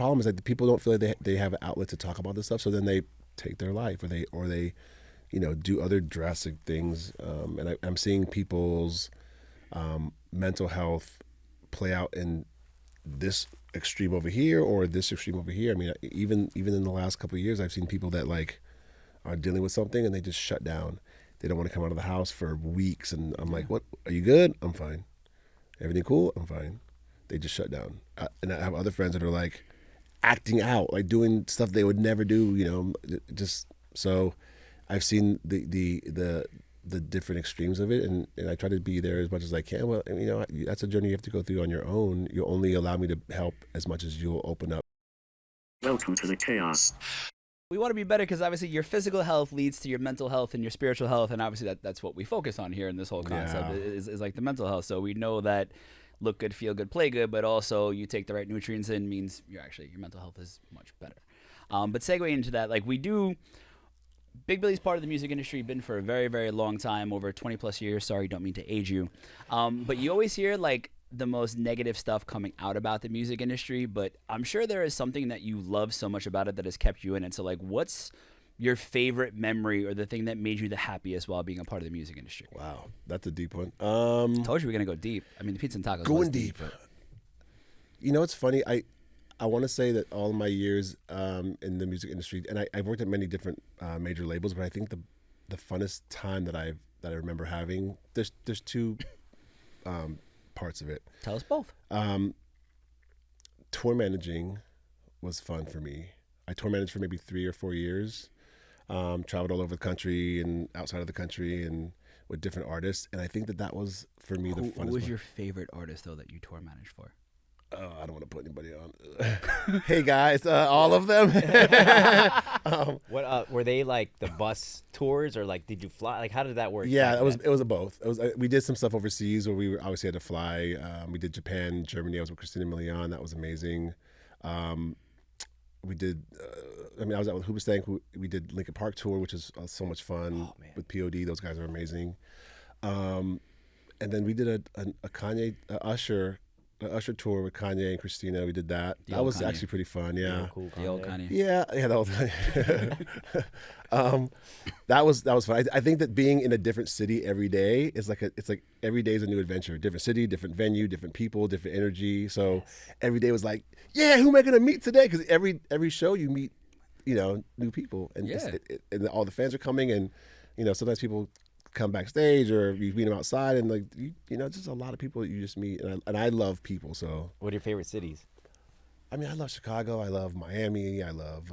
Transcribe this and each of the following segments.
problem is that the people don't feel like they have an outlet to talk about this stuff, so then they take their life, or they do other drastic things. And I'm seeing people's mental health play out in this extreme over here or this extreme over here. I mean, even in the last couple of years, I've seen people that like are dealing with something and they just shut down. They don't want to come out of the house for weeks, and I'm like, "What? Are you good? I'm fine. Everything cool? I'm fine." They just shut down. And I have other friends that are like acting out, like doing stuff they would never do. Just so I've seen the different extremes of it, and I try to be there as much as I can. Well, that's a journey you have to go through on your own. You only allow me to help as much as you'll open up. Welcome to the chaos. We want to be better because obviously your physical health leads to your mental health and your spiritual health, and obviously that's what we focus on here in this whole concept is like the mental health. So we know that look good, feel good, play good, but also you take the right nutrients in means your mental health is much better. But segueing into that, like we do, Big Billy's part of the music industry, been for a very, very long time, over 20 plus years. Sorry, don't mean to age you. But you always hear like the most negative stuff coming out about the music industry, but I'm sure there is something that you love so much about it that has kept you in it. So like, what's your favorite memory or the thing that made you the happiest while being a part of the music industry? Wow, that's a deep one. Told you we're gonna go deep. I mean, the pizza and tacos. Going deep. It's funny. I want to say that all of my years in the music industry, and I've worked at many different major labels, but I think the funnest time that I remember having, there's two parts of it. Tell us both. Tour managing was fun for me. I tour managed for maybe 3 or 4 years. Traveled all over the country and outside of the country and with different artists, and I think that was for me the funnest. Who was your favorite artist though that you tour managed for? Oh, I don't want to put anybody on. Hey guys, all of them. What were they like the bus tours, or like did you fly? Like how did that work? Yeah, it was a both. We did some stuff overseas where we obviously had to fly. We did Japan, Germany. I was with Christina Milian. That was amazing. We did. I was out with Hoobastank. We did Linkin Park tour, which is so much fun with POD. Those guys are amazing. And then we did a Kanye Usher tour with Kanye and Christina. We did that. That was Kanye. Actually pretty fun. Yeah. Cool. The old Kanye. Yeah, that was that was fun. I think that being in a different city every day is it's like every day is a new adventure. Different city, different venue, different people, different energy. So every day was like, yeah, who am I gonna meet today? Because every show you meet, new people, and and all the fans are coming, and sometimes people come backstage or you meet them outside, and like just a lot of people that you just meet, and I love people. So what are your favorite cities? I mean, I love Chicago. I love Miami. I love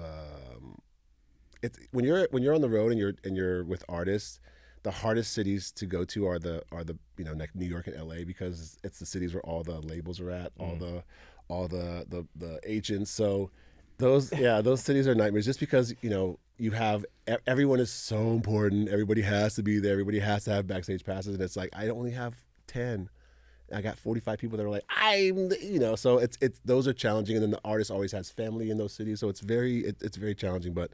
it's when you're on the road and you're with artists. The hardest cities to go to are the like New York and LA, because it's the cities where all the labels are at, all the agents. So those cities are nightmares, just because you have everyone is so important. Everybody has to be there. Everybody has to have backstage passes, and it's like I only have 10. I got 45 people that are like so it's those are challenging, and then the artist always has family in those cities, so it's very challenging, but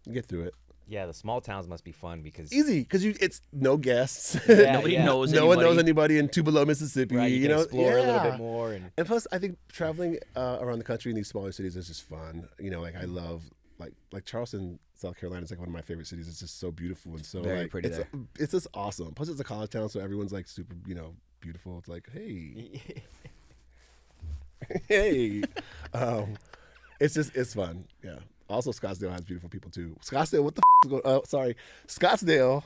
you get through it. Yeah, the small towns must be fun because Easy, because it's no guests. Nobody knows No anybody. one knows anybody in Tupelo, Mississippi. right, you can explore a little Yeah. bit more. And plus, I think traveling around the country in these smaller cities is just fun. Like I love like Charleston, South Carolina is like one of my favorite cities. It's just so beautiful and so Very like pretty it's there. it's just awesome. Plus, it's a college town, so everyone's like super beautiful. It's like hey, hey, it's fun. Yeah. Also, Scottsdale has beautiful people too. Scottsdale, what the is going? Oh, sorry, Scottsdale.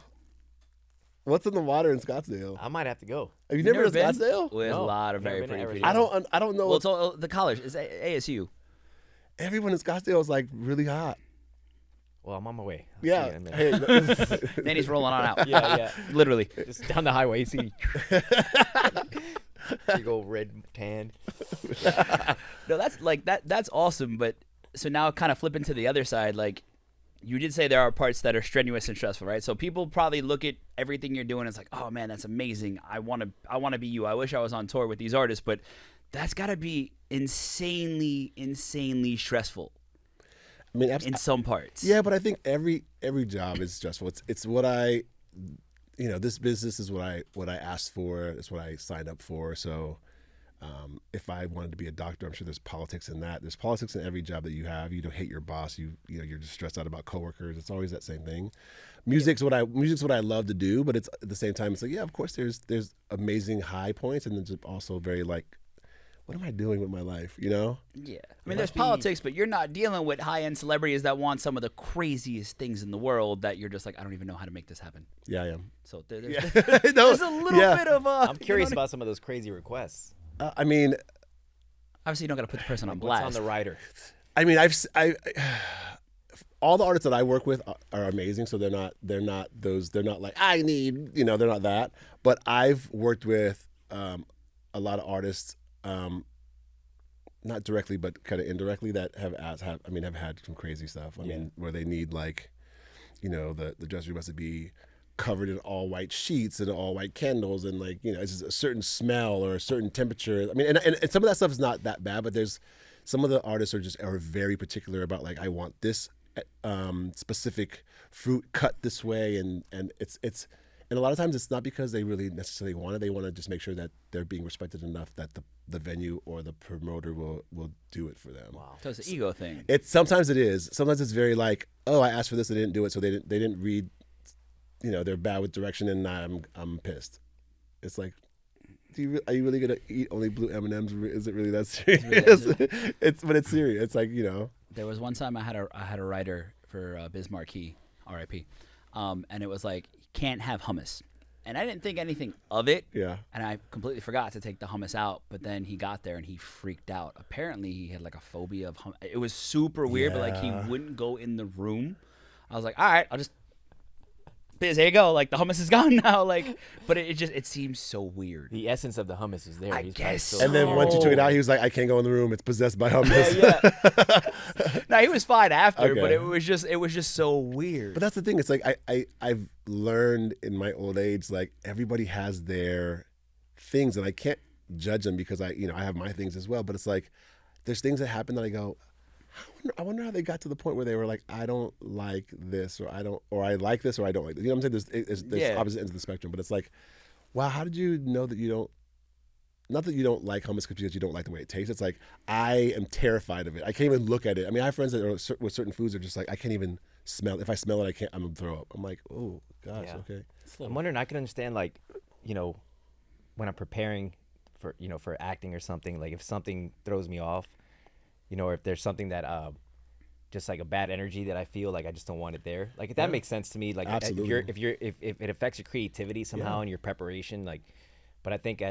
What's in the water in Scottsdale? I might have to go. Have you never been to been? Scottsdale? Well, there's a No, lot of never very been to pretty Arizona. people. I don't know. Well, it's all the college. It's ASU. Everyone in Scottsdale is like really hot. Well, I'm on my way. I'll Yeah. see you in a minute. Hey, Then he's rolling on out. yeah. Literally. Just down the highway, see. Big old red tan. No, that's awesome. But so now kind of flipping to the other side, like you did say there are parts that are strenuous and stressful, right? So people probably look at everything you're doing and it's like, oh man, that's amazing. I want to be you. I wish I was on tour with these artists, but that's got to be insanely stressful. I mean, in some parts. Yeah, but I think every job is stressful. It's what I, this business is what I asked for. It's what I signed up for. So, if I wanted to be a doctor, I'm sure there's politics in that. There's politics in every job that you have. You don't hate your boss. You're just stressed out about coworkers. It's always that same thing. Music's what I love to do, but it's at the same time, it's like, yeah, of course there's amazing high points, and there's also very like, what am I doing with my life? Yeah. I mean, there's politics, but you're not dealing with high-end celebrities that want some of the craziest things in the world that you're just like, I don't even know how to make this happen. Yeah, I am. So there's a little bit of I'm curious about some of those crazy requests. I mean, obviously you don't got to put the person on What's blast. on the rider? I mean, all the artists that I work with are amazing. So they're not like, I need, they're not that. But I've worked with a lot of artists, not directly, but kind of indirectly, that have had some crazy stuff. I mean, where they need like, the dressing room has to be covered in all white sheets and all white candles, and like, it's just a certain smell or a certain temperature. I mean, and some of that stuff is not that bad, but there's some of the artists are very particular about like, I want this specific fruit cut this way, and it's and a lot of times it's not because they really necessarily want it. They want to just make sure that they're being respected enough that the venue or the promoter will do it for them. Wow. So it's an ego thing. Sometimes it is. Sometimes it's very like, oh, I asked for this, they didn't do it, so they didn't read. They're bad with direction, and I'm pissed. It's like, are you really gonna eat only blue M&Ms? Is it really that serious? But it's serious. It's like, There was one time I had a writer for Biz Marquee, R.I.P. And it was like, can't have hummus. And I didn't think anything of it. Yeah. And I completely forgot to take the hummus out. But then he got there and he freaked out. Apparently he had like a phobia of hummus. It was super weird, but like he wouldn't go in the room. I was like, all right, I'll just, Biz, here you go. Like the hummus is gone now. Like, but it seems so weird. The essence of the hummus is there. I He's guess so so. And then once you took it out, he was like, I can't go in the room. It's possessed by hummus. No, he was fine after, Okay. but it was just so weird. But that's the thing. It's like I've learned in my old age, like everybody has their things, and I can't judge them because I have my things as well. But it's like there's things that happen that I go, I wonder how they got to the point where they were like, I don't like this, or I like this, or I don't like this. You know what I'm saying? There's opposite ends of the spectrum, but it's like, wow, how did you know that you don't? Not that you don't like hummus because you don't like the way it tastes. It's like, I am terrified of it. I can't even look at it. I mean, I have friends that are with certain foods are just like, I can't even smell. If I smell it, I'm gonna throw up. I'm like, oh gosh, okay. I'm wondering. I can understand, like, when I'm preparing for for acting or something. Like if something throws me off, or if there's something that just like a bad energy that I feel like I just don't want it there. Like if that makes sense to me. Like absolutely. if it affects your creativity somehow and your preparation, like. But I think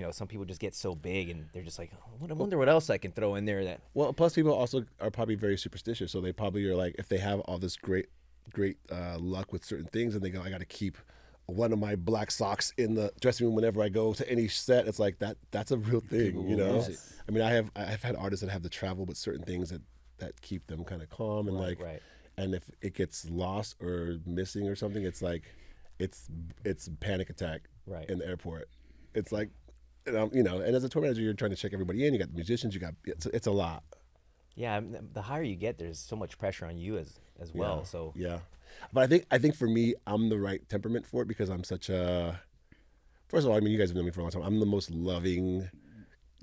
some people just get so big and they're just like, I wonder what else I can throw in there that. Well, plus people also are probably very superstitious, so they probably are like, if they have all this great luck with certain things, and they go, I got to keep one of my black socks in the dressing room whenever I go to any set. It's like that's a real thing, Yes. I mean, I've had artists that have to travel with certain things that keep them kind of calm, and and if it gets lost or missing or something, it's like it's panic attack in the airport. It's like, and as a tour manager, you're trying to check everybody in. You got the musicians. It's a lot. Yeah, the higher you get, there's so much pressure on you as well. So yeah, but I think for me, I'm the right temperament for it because I'm such a. First of all, I mean, you guys have known me for a long time. I'm the most loving.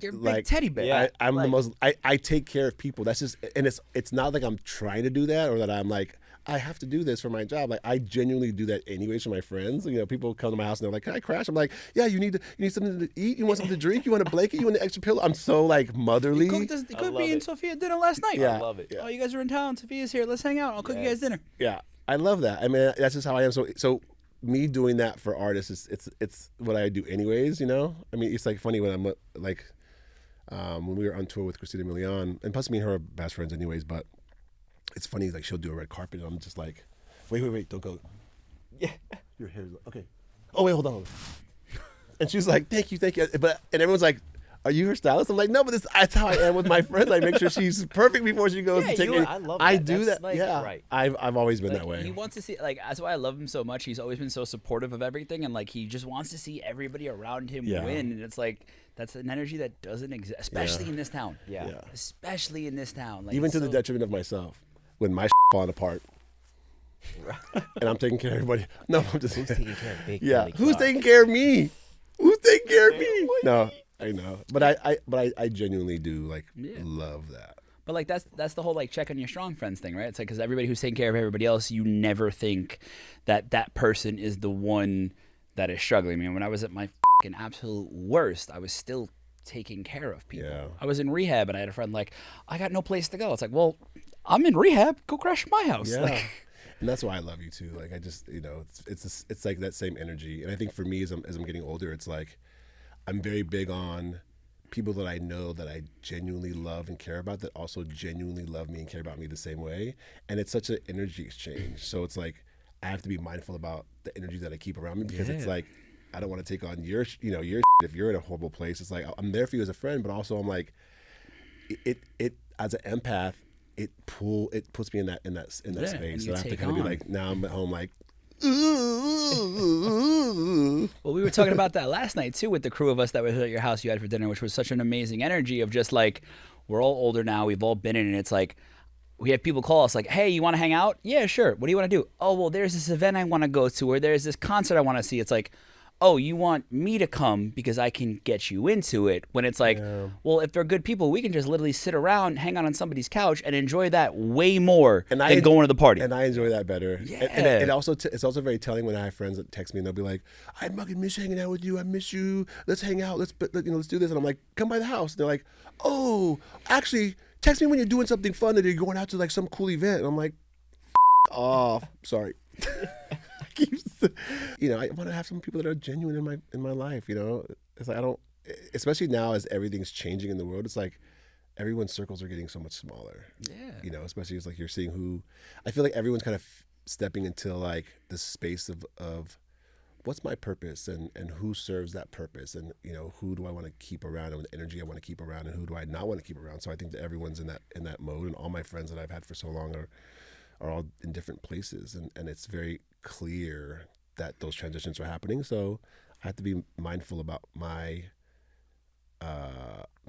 You're a big teddy bear. Yeah. I'm the most. I take care of people. That's just, and it's not like I'm trying to do that or that I'm like, I have to do this for my job. Like I genuinely do that anyways for my friends. People come to my house and they're like, "Can I crash?" I'm like, "Yeah, you need something to eat. You want something to drink. You want a blanket. You want an extra pillow." I'm so like motherly. You cooked me and Sophia dinner last night. Yeah. I love it. Oh, you guys are in town. Sophia's here. Let's hang out. I'll cook you guys dinner. Yeah, I love that. I mean, that's just how I am. So me doing that for artists, it's what I do anyways. I mean, it's like funny when I'm like, when we were on tour with Christina Milian, and plus me and her are best friends anyways. But it's funny, like she'll do a red carpet, and I'm just like, wait, don't go. Yeah. Your hair's okay. Oh wait, hold on. And she's like, thank you. And everyone's like, are you her stylist? I'm like, no, but that's how I am with my friends. I make sure she's perfect before she goes to take it. I love that. I do That's that. like, yeah. right. I've always been Like, that way. He wants to see, like, that's why I love him so much. He's always been so supportive of everything, and like he just wants to see everybody around him win. And it's like that's an energy that doesn't exist, especially in this town. Yeah. Especially in this town. Like, Even it's to the so- detriment of myself. When my falling apart. And I'm taking care of everybody. No, I'm just Who's taking care of Big yeah. Billy Who's Clark? taking care of me? Who's taking care of me? No, I know, but I genuinely do like love that. But like that's the whole like check on your strong friends thing, right? It's like because everybody who's taking care of everybody else, you never think that that person is the one that is struggling. I mean, when I was at my fucking absolute worst, I was still taking care of people. Yeah. I was in rehab, and I had a friend like, I got no place to go. It's like, well, I'm in rehab. Go crash my house. Yeah. Like, and that's why I love you too. Like I just, it's like that same energy. And I think for me, as I'm getting older, it's like I'm very big on people that I know that I genuinely love and care about that also genuinely love me and care about me the same way. And it's such an energy exchange. So it's like I have to be mindful about the energy that I keep around me because it's like I don't want to take on your if you're in a horrible place. It's like I'm there for you as a friend, but also I'm like it as an empath, it puts me in that space. So I have to kind of be like, now I'm at home like, well, we were talking about that last night too with the crew of us that was at your house you had for dinner, which was such an amazing energy of just like, we're all older now, we've all been in it. It's like we have people call us like, hey, you want to hang out? Yeah, sure. What do you want to do? Oh, well, there's this event I want to go to, or there's this concert I want to see. It's like, oh, you want me to come because I can get you into it. When it's like, well, if they're good people, we can just literally sit around, hang out on somebody's couch, and enjoy that way more than going to the party. And I enjoy that better. Yeah. And also, it's also very telling when I have friends that text me and they'll be like, I fucking miss hanging out with you. I miss you. Let's hang out. Let's do this. And I'm like, come by the house. And they're like, oh, actually, text me when you're doing something fun that you're going out to like some cool event. And I'm like, off. Sorry. I want to have some people that are genuine in my life. It's like I don't, especially now as everything's changing in the world. It's like everyone's circles are getting so much smaller. Yeah. Especially it's like you're seeing who. I feel like everyone's kind of stepping into like the space of what's my purpose and who serves that purpose and who do I want to keep around and the energy I want to keep around and who do I not want to keep around. So I think that everyone's in that mode, and all my friends that I've had for so long are all in different places, and it's very clear that those transitions are happening. So I have to be mindful about my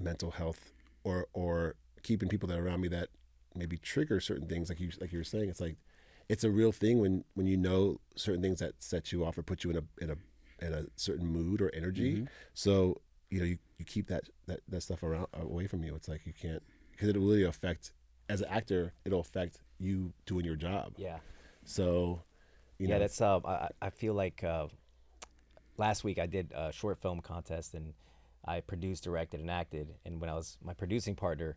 mental health or keeping people that are around me that maybe trigger certain things like you were saying. It's like it's a real thing when you know certain things that set you off or put you in a certain mood or energy. Mm-hmm. So you keep that stuff away from you. It's like you can't, because it will really affect, as an actor, it'll affect you doing your job. Yeah. So, that's I feel like last week I did a short film contest and I produced, directed, and acted. And when I was my producing partner,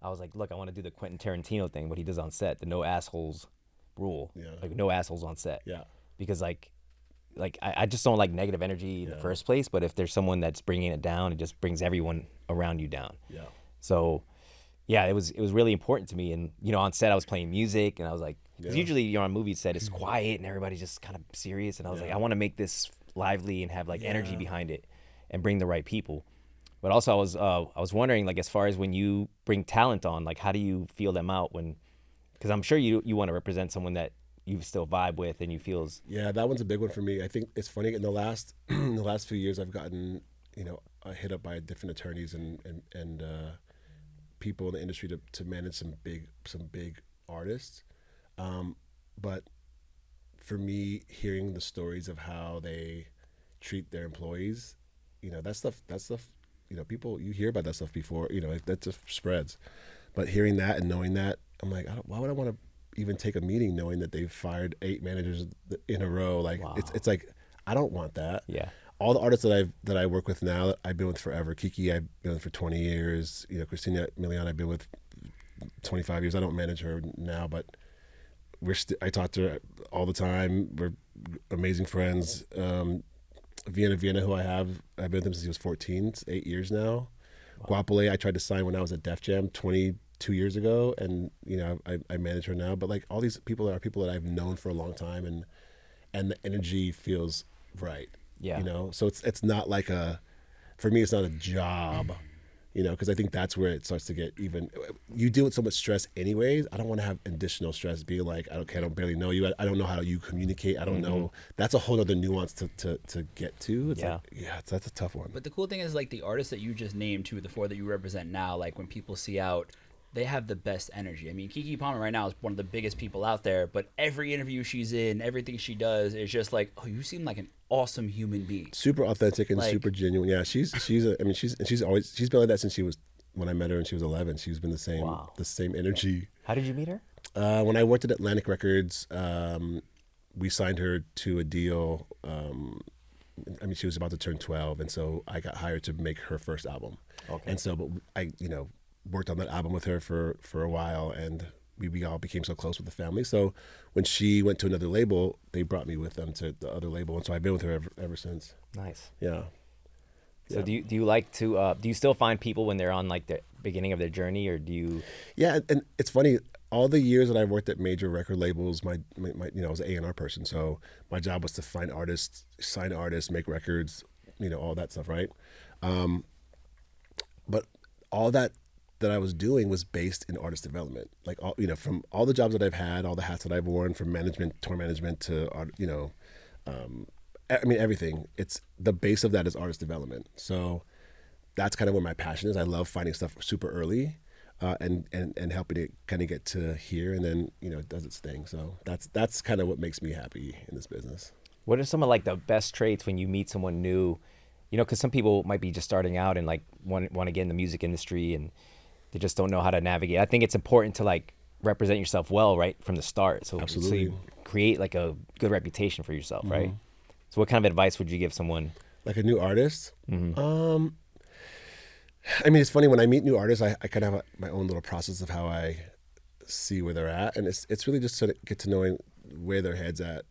I was like, look, I want to do the Quentin Tarantino thing, what he does on set, the no assholes rule. Yeah. Like no assholes on set. Yeah. Because like I just don't like negative energy in the first place. But if there's someone that's bringing it down, it just brings everyone around you down. Yeah. So. Yeah, it was really important to me, and on set I was playing music, and I was like, because usually on a movie set it's quiet and everybody's just kind of serious, and I was like, I want to make this lively and have like energy behind it, and bring the right people. But also I was wondering, like, as far as when you bring talent on, like, how do you feel them out because I'm sure you want to represent someone that you still vibe with and you feels. Yeah, that one's a big one for me. I think it's funny in the last few years I've gotten hit up by different attorneys and people in the industry to manage some big artists, but for me, hearing the stories of how they treat their employees, that stuff, people, you hear about that stuff before, that just spreads. But hearing that and knowing that, I'm like, why would I want to even take a meeting knowing that they've fired 8 managers in a row? Like, wow. It's like, I don't want that. Yeah. All the artists that I work with now, I've been with forever. Kiki, I've been with for 20 years. Christina Milian, I've been with 25 years. I don't manage her now, but I talk to her all the time. We're amazing friends. Vienna, who I've been with him since he was 14. It's 8 years now. Wow. Guapole, I tried to sign when I was at Def Jam 22 years ago, and I manage her now. But like all these people are people that I've known for a long time, and the energy feels right. Yeah. So it's not like for me, it's not a job, because I think that's where it starts to get even, you deal with so much stress anyways. I don't want to have additional stress being like, I don't barely know you. I don't know how you communicate. I don't know. That's a whole other nuance to get to. It's that's a tough one. But the cool thing is like the artists that you just named too, the 4 that you represent now, like when people see out they have the best energy. I mean, Keke Palmer right now is one of the biggest people out there, but every interview she's in, everything she does is just like, oh, you seem like an awesome human being. Super authentic and Like- super genuine. Yeah, she's she's been like that since when I met her and she was 11. She's been the same energy. How did you meet her? When I worked at Atlantic Records, we signed her to a deal. She was about to turn 12, and so I got hired to make her first album. Okay. And so, but I, worked on that album with her for a while, and we all became so close with the family. So when she went to another label, they brought me with them to the other label, and so I've been with her ever since. Nice. Yeah. So do you like to do you still find people when they're on like the beginning of their journey, or do you? Yeah, and it's funny. All the years that I've worked at major record labels, my I was an A&R person, so my job was to find artists, sign artists, make records, all that stuff, right? But all that I was doing was based in artist development. Like all, from all the jobs that I've had, all the hats that I've worn, from management, tour management to everything. It's the base of that is artist development. So that's kind of where my passion is. I love finding stuff super early. And helping it kind of get to here, and then it does its thing. So that's kind of what makes me happy in this business. What are some of like the best traits when you meet someone new? Because some people might be just starting out and like want to get in the music industry and they just don't know how to navigate. I think it's important to like represent yourself well right from the start. So Absolutely. So you create like a good reputation for yourself, right? So what kind of advice would you give someone? Like a new artist? It's funny when I meet new artists, I kind of have my own little process of how I see where they're at, and it's really just to get to knowing where their head's at.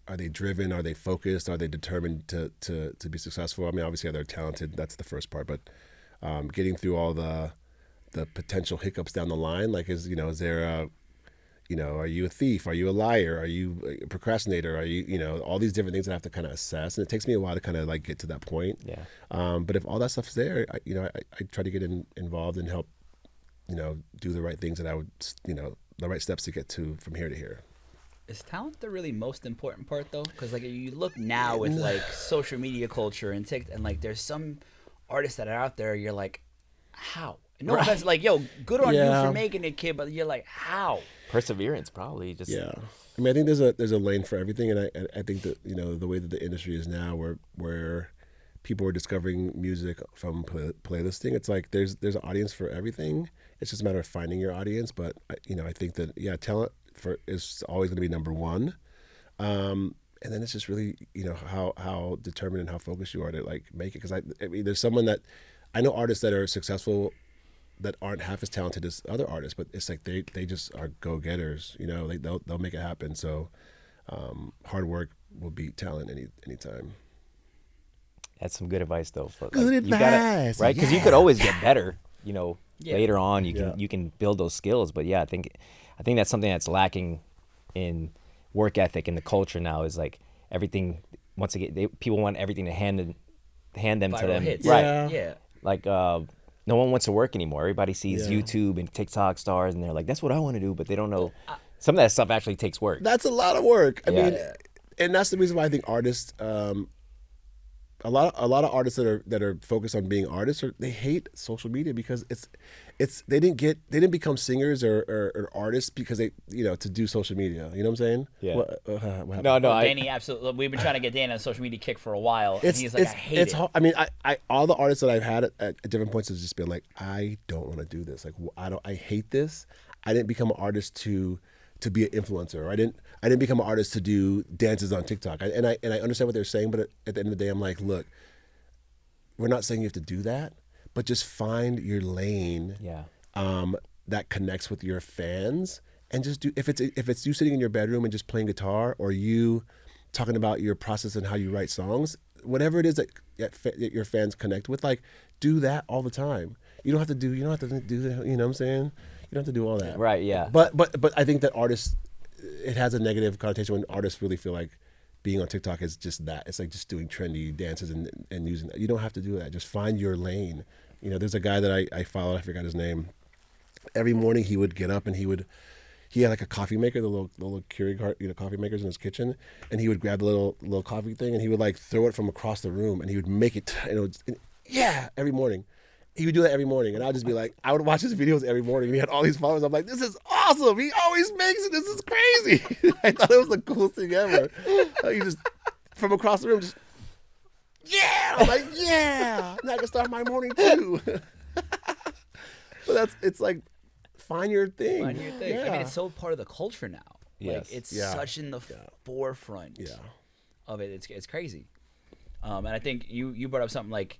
Are they driven? Are they focused? Are they determined to be successful? Obviously they're talented. That's the first part, but getting through all the potential hiccups down the line, like is there a are you a thief? Are you a liar? Are you a procrastinator? Are you, all these different things that I have to kind of assess. And it takes me a while to kind of like get to that point. Yeah. But if all that stuff's there, I try to get involved and help, do the right things that I would, the right steps to get to from here to here. Is talent the really most important part though? Because like you look now with like social media culture and TikTok, and like there's some artists that are out there, you're like, how? No offense, like good on you for making it, kid, but you're like, how? Perseverance, probably. Just yeah. I think there's a lane for everything, and I think that the way that the industry is now, where people are discovering music from playlisting, it's like there's an audience for everything. It's just a matter of finding your audience. But I think that talent is always going to be number one, and then it's just really how determined and how focused you are to like make it. Because there's someone that I know artists that are successful that aren't half as talented as other artists, but it's like they just are go-getters, they'll make it happen. So hard work will beat talent anytime. That's some good advice though. Good advice, right? Because you could always get better, later on you can build those skills. But I think that's something that's lacking in work ethic in the culture now is like everything, once again, people want everything to hand them Viral to them. hits. Right. Yeah. Like, no one wants to work anymore. Everybody sees YouTube and TikTok stars, and they're like, "That's what I want to do," but they don't know some of that stuff actually takes work. That's a lot of work. I Yeah. mean, and that's the reason why I think artists, a lot of artists that are focused on being artists, they hate social media because they didn't become singers or artists because they to do social media. You know what I'm saying? Yeah. What happened? No, Danny, absolutely. We've been trying to get Danny on a social media kick for a while, and he's like, I hate it. Hard. I mean, I all the artists that I've had at different points have just been like, I don't want to do this. Like, I hate this. I didn't become an artist to be an influencer. I didn't become an artist to do dances on TikTok. And I understand what they're saying, but at the end of the day, I'm like, look, we're not saying you have to do that, but just find your lane. Yeah. That connects with your fans, and just do. If it's you sitting in your bedroom and just playing guitar, or you talking about your process and how you write songs, whatever it is that your fans connect with, like, do that all the time. You don't have to do that. You know what I'm saying? You don't have to do all that. Right. Yeah. But I think that artists, it has a negative connotation when artists really feel like being on TikTok is just that. It's like just doing trendy dances and using that. You don't have to do that. Just find your lane. There's a guy that I followed. I forgot his name. Every morning he would get up and he had like a coffee maker, the little Keurig coffee makers in his kitchen, and he would grab the little coffee thing and he would like throw it from across the room and he would make it, every morning. he would do that every morning, and I'd just be like, I would watch his videos every morning, and he had all these followers. I'm like, this is awesome. He always makes it. This is crazy. I thought it was the coolest thing ever. Like, you just from across the room, just yeah. I'm like, yeah. Now I can start my morning too. But it's like, find your thing. Find your thing. Yeah. I mean, it's so part of the culture now. Yes. Like, it's Yeah. such in the forefront of it. It's crazy. And I think you brought up something like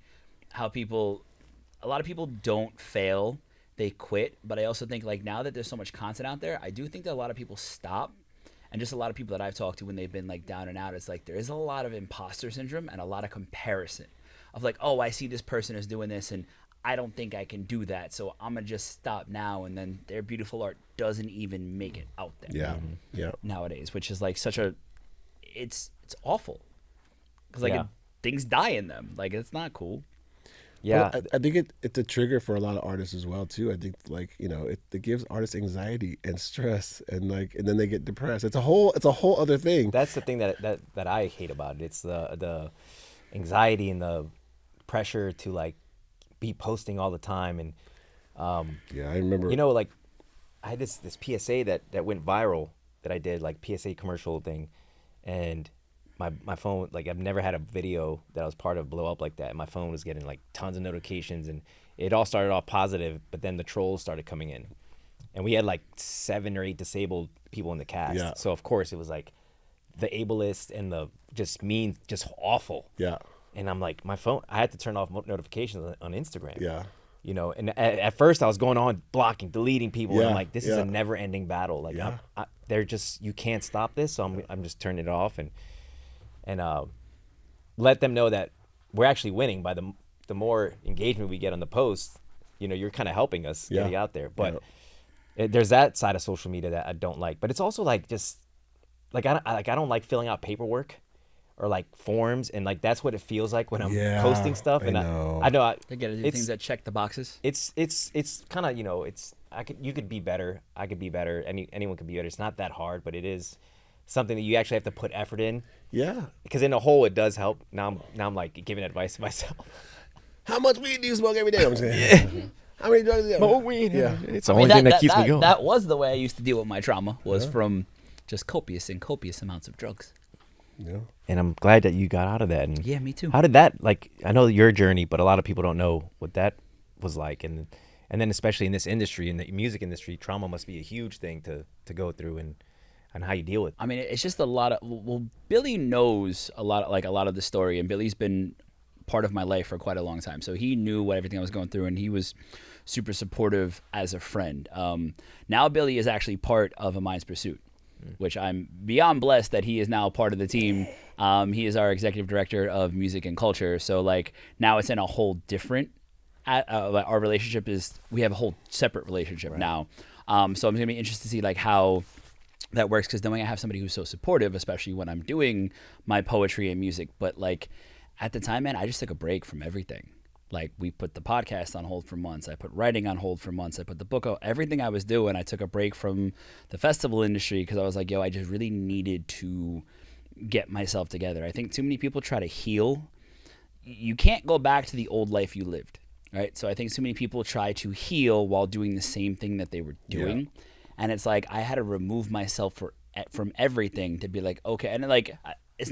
how a lot of people don't fail, they quit. But I also think like now that there's so much content out there, I do think that a lot of people stop. And just a lot of people that I've talked to when they've been like down and out, it's like there is a lot of imposter syndrome and a lot of comparison of like, oh, I see this person is doing this and I don't think I can do that, so I'm gonna just stop now, and then their beautiful art doesn't even make it out there. Yeah. Nowadays, which is like such a, it's awful, because like things die in them. Like it's not cool. Yeah, Well, I think it's a trigger for a lot of artists as well too. I think like it gives artists anxiety and stress and then they get depressed. It's a whole other thing. that's the thing that I hate about it. It's the anxiety and the pressure to like be posting all the time. And Yeah, I remember. like I had this PSA that went viral that I did, like PSA commercial thing, and my phone, like I've never had a video that I was part of blow up like that. And my phone was getting like tons of notifications, and it all started off positive, but then the trolls started coming in, and we had like 7 or 8 disabled people in the cast. Yeah. So of course it was like the ableist and the just mean, just awful. Yeah. And I'm like, my phone, I had to turn off notifications on Instagram. Yeah. And at first I was going on blocking, deleting people. And I'm Yeah, like, this is a never ending battle. Like they're just, you can't stop this. So I'm just turning it off and let them know that we're actually winning by the more engagement we get on the post, you're kind of helping us getting out there. But there's that side of social media that I don't like, but it's also like, just like, I don't like filling out paperwork or like forms, and like that's what it feels like when I'm posting stuff. And I know They get to do things that check the boxes. It's kind of you could be better. I could be better. Anyone could be better. It's not that hard, but it is something that you actually have to put effort in. Yeah. Because in the whole, it does help. Now I'm like giving advice to myself. How much weed do you smoke every day? I'm saying. How many drugs do you have? More weed. Yeah. It's the only thing that keeps me going. That was the way I used to deal with my trauma, was from just copious amounts of drugs. Yeah. And I'm glad that you got out of that. And Yeah, me too. how did that, like, I know your journey, but a lot of people don't know what that was like. And then especially in this industry, in the music industry, trauma must be a huge thing to go through, and how you deal with it. I mean, it's just a lot of, well, Billy knows a lot of the story, and Billy's been part of my life for quite a long time. So he knew what everything I was going through, and he was super supportive as a friend. Now Billy is actually part of A Mind's Pursuit, which I'm beyond blessed that he is now part of the team. He is our executive director of music and culture. So like now it's in a whole different, our relationship is, we have a whole separate relationship now. So I'm gonna be interested to see like how that works, because knowing I have somebody who's so supportive, especially when I'm doing my poetry and music. But like at the time, man, I just took a break from everything. Like we put the podcast on hold for months. I put writing on hold for months. I put the book out, everything I was doing. I took a break from the festival industry because I was like, yo, I just really needed to get myself together. I think too many people try to heal. You can't go back to the old life you lived, right? So I think too many people try to heal while doing the same thing that they were doing. Yeah. And it's like I had to remove myself from everything to be like, okay. And like,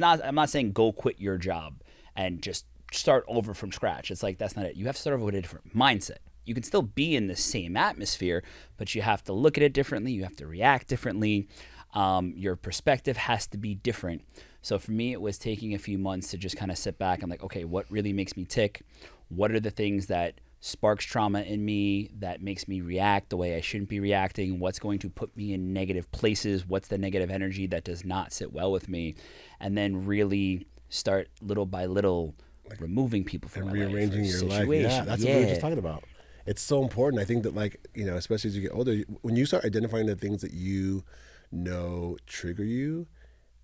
I'm not saying go quit your job and just start over from scratch. It's like, that's not it. You have to start over with a different mindset. You can still be in the same atmosphere, but you have to look at it differently. You have to react differently. Your perspective has to be different. So for me, it was taking a few months to just kind of sit back and like, okay, what really makes me tick? What are the things that sparks trauma in me, that makes me react the way I shouldn't be reacting? What's going to put me in negative places? What's the negative energy that does not sit well with me? And then really start little by little removing people from and my rearranging life, your life. Yeah, that's what we were just talking about. It's so important. I think that, like, especially as you get older, when you start identifying the things that you know trigger you,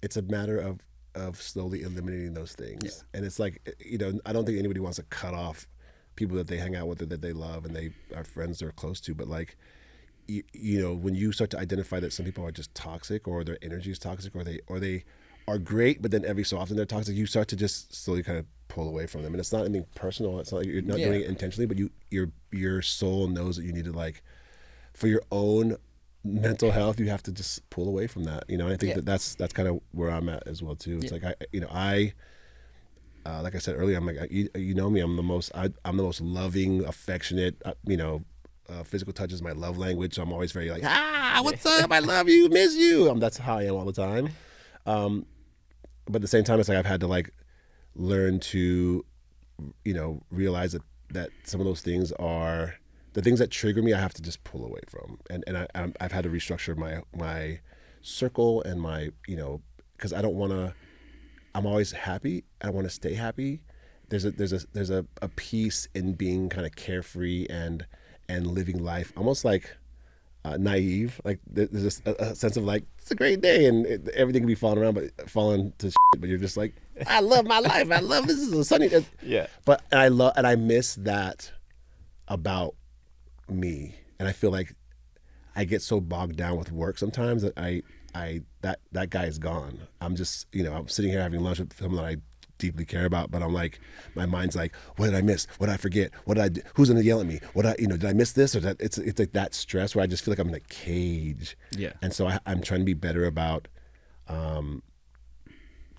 it's a matter of slowly eliminating those things. Yeah. And it's like, I don't think anybody wants to cut off people that they hang out with or that they love and they are friends they're close to. But like, when you start to identify that some people are just toxic, or their energy is toxic, or they are great, but then every so often they're toxic, you start to just slowly kind of pull away from them. And it's not anything personal. It's not like you're not doing it intentionally, but you your soul knows that you need to, like, for your own mental health, you have to just pull away from that, and I think that's kind of where I'm at as well too. It's like I like I said earlier, I'm like, you know me, I'm the most loving, affectionate, physical touch is my love language, so I'm always very like, what's up, I love you, miss you. That's how I am all the time. But at the same time, it's like I've had to, like, learn to, realize that some of those things are the things that trigger me. I have to just pull away from, and I've had to restructure my circle and my, because I don't want to. I'm always happy. I want to stay happy. There's a piece in being kind of carefree and living life almost like naive. Like there's a sense of like, it's a great day and everything can be falling to shit, but you're just like, I love my life. I love this is a sunny. Yeah. But I miss that about me, and I feel like I get so bogged down with work sometimes that that guy is gone. I'm just, I'm sitting here having lunch with someone that I deeply care about, but I'm like, my mind's like, what did I miss? What did I forget? What did I do? Who's gonna yell at me? Did I miss this or that? It's like that stress where I just feel like I'm in a cage. Yeah. And so I'm trying to be better about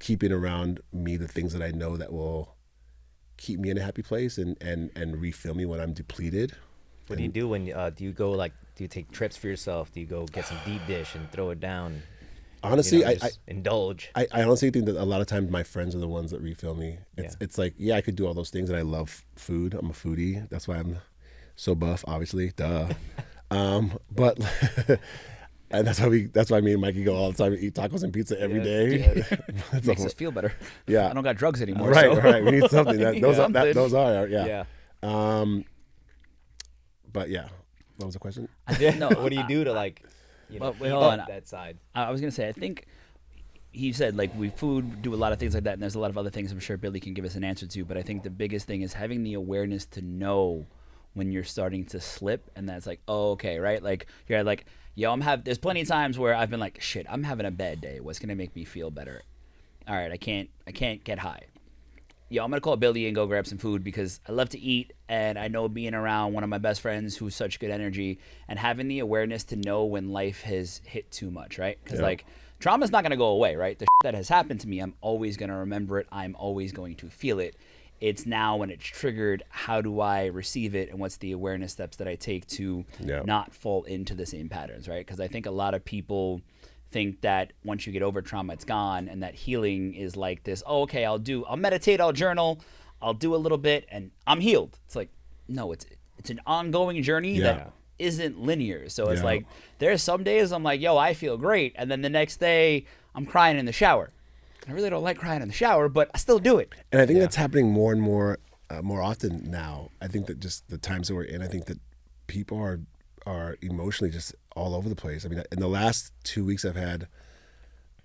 keeping around me the things that I know that will keep me in a happy place and refill me when I'm depleted. What do you do when do you go, like, do you take trips for yourself? Do you go get some deep dish and throw it down? Honestly, just indulge. I honestly think that a lot of times my friends are the ones that refill me. It's like, I could do all those things, and I love food. I'm a foodie. That's why I'm so buff, obviously. Duh. But and that's why me and Mikey go all the time and eat tacos and pizza every day. Makes us feel better. Yeah. I don't got drugs anymore. Right, so. right. We need something. Those are. Yeah. But yeah, what was the question? No, What do you do to, like, Wait, keep hold up on. that side? I was gonna say, I think he said, like, we do a lot of things like that, and there's a lot of other things I'm sure Billy can give us an answer to. But I think the biggest thing is having the awareness to know when you're starting to slip, and that's like, oh, okay, right? Like you're like, yo, there's plenty of times where I've been like, shit, I'm having a bad day. What's gonna make me feel better? All right, I can't get high. Yo, I'm gonna call Billy and go grab some food because I love to eat, and I know being around one of my best friends who's such good energy, and having the awareness to know when life has hit too much, right? Because like, trauma's not gonna go away, right? The shit that has happened to me, I'm always gonna remember it. I'm always going to feel it. It's now when it's triggered, how do I receive it, and what's the awareness steps that I take to not fall into the same patterns, right? Because I think a lot of people think that once you get over trauma, it's gone, and that healing is like this, oh, okay, I'll meditate, I'll journal, I'll do a little bit, and I'm healed. It's like, no, it's an ongoing journey that isn't linear. So it's like, there's some days I'm like, yo, I feel great, and then the next day I'm crying in the shower. I really don't like crying in the shower, but I still do it. And I think that's happening more and more often now. I think that just the times that we're in, I think that people are emotionally just all over the place. I mean, in the last 2 weeks, I've had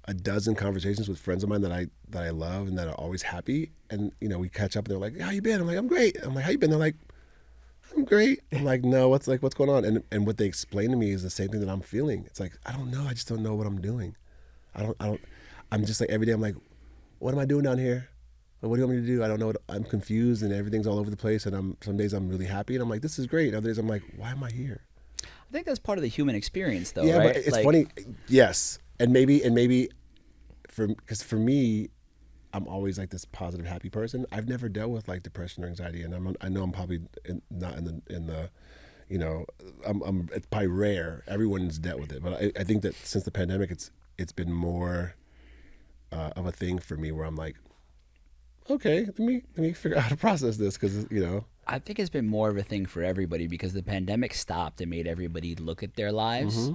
a dozen conversations with friends of mine that I love and that are always happy. And, we catch up and they're like, how you been? I'm like, I'm great. I'm like, how you been? They're like, I'm great. I'm like, no, what's going on? And what they explain to me is the same thing that I'm feeling. It's like, I don't know. I just don't know what I'm doing. I'm just like, every day I'm like, what am I doing down here? What do you want me to do? I don't know. I'm confused and everything's all over the place. And some days I'm really happy and I'm like, this is great. Other days I'm like, why am I here? I think that's part of the human experience, though, yeah, right? But it's funny. Yes. And maybe because for me, I'm always like this positive, happy person. I've never dealt with like depression or anxiety. And I know I'm probably not in the it's probably rare. Everyone's dealt with it. But I think that since the pandemic, it's been more of a thing for me where I'm like, okay, let me figure out how to process this because I think it's been more of a thing for everybody because the pandemic stopped and made everybody look at their lives,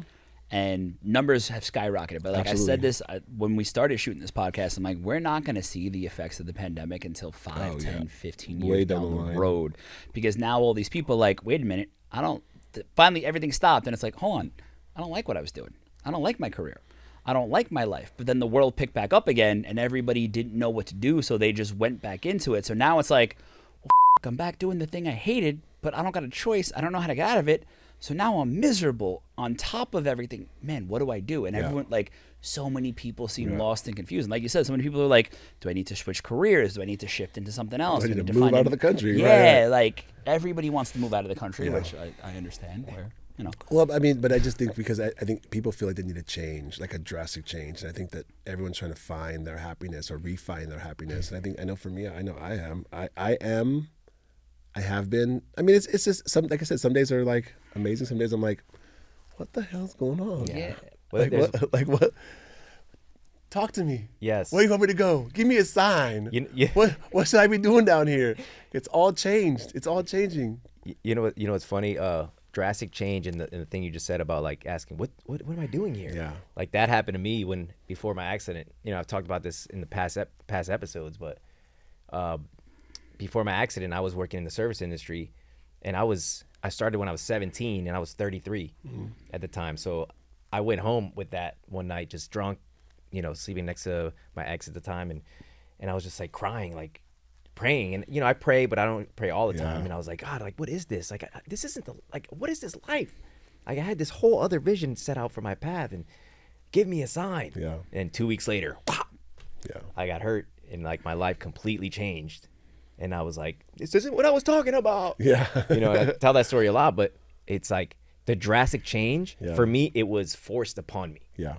and numbers have skyrocketed. But like Absolutely. I said this when we started shooting this podcast, I'm like, we're not going to see the effects of the pandemic until 5, 10, 15 years Way down down the the line. road, because now all these people are like, wait a minute, finally everything stopped, and it's like, hold on, I don't like what I was doing. I don't like my career. I don't like my life. But then the world picked back up again, and everybody didn't know what to do, so they just went back into it. So now it's like, well, I'm back doing the thing I hated, but I don't got a choice. I don't know how to get out of it. So now I'm miserable on top of everything. Man, what do I do? And Yeah. everyone, like, so many people seem lost and confused. And like you said, so many people are like, do I need to switch careers? Do I need to shift into something else? Do I Do need to find move out a- of the country? Yeah, Right. like everybody wants to move out of the country, Yeah. which I understand. Where, you know. Well, I mean, but I just think because I think people feel like they need a change, like a drastic change. And I think that everyone's trying to find their happiness or refine their happiness. And I know for me, I know I am. I have been. I mean, it's just like I said, some days are like amazing. Some days I'm like, what the hell's going on? Yeah. Well, Like there's- what? Like what? Talk to me. Yes. Where you want me to go? Give me a sign. Yeah. What should I be doing down here? It's all changed. It's all changing. You know what's funny? Drastic change in the thing you just said about like asking what am I doing here? Yeah. Like that happened to me before my accident. You know, I've talked about this in the past episodes, but before my accident, I was working in the service industry, and I started when I was 17, and I was 33 at the time. So I went home with that one night, just drunk, you know, sleeping next to my ex at the time, and I was just like crying, like praying, and you know, I pray, but I don't pray all the time. And I was like, God, like, what is this? Like, this isn't what is this life? Like, I had this whole other vision set out for my path, and give me a sign. Yeah. And 2 weeks later, pop, Yeah. I got hurt, and like my life completely changed, and I was like, this isn't what I was talking about. Yeah. You know, I tell that story a lot, but it's like the drastic change Yeah. for me. It was forced upon me. Yeah.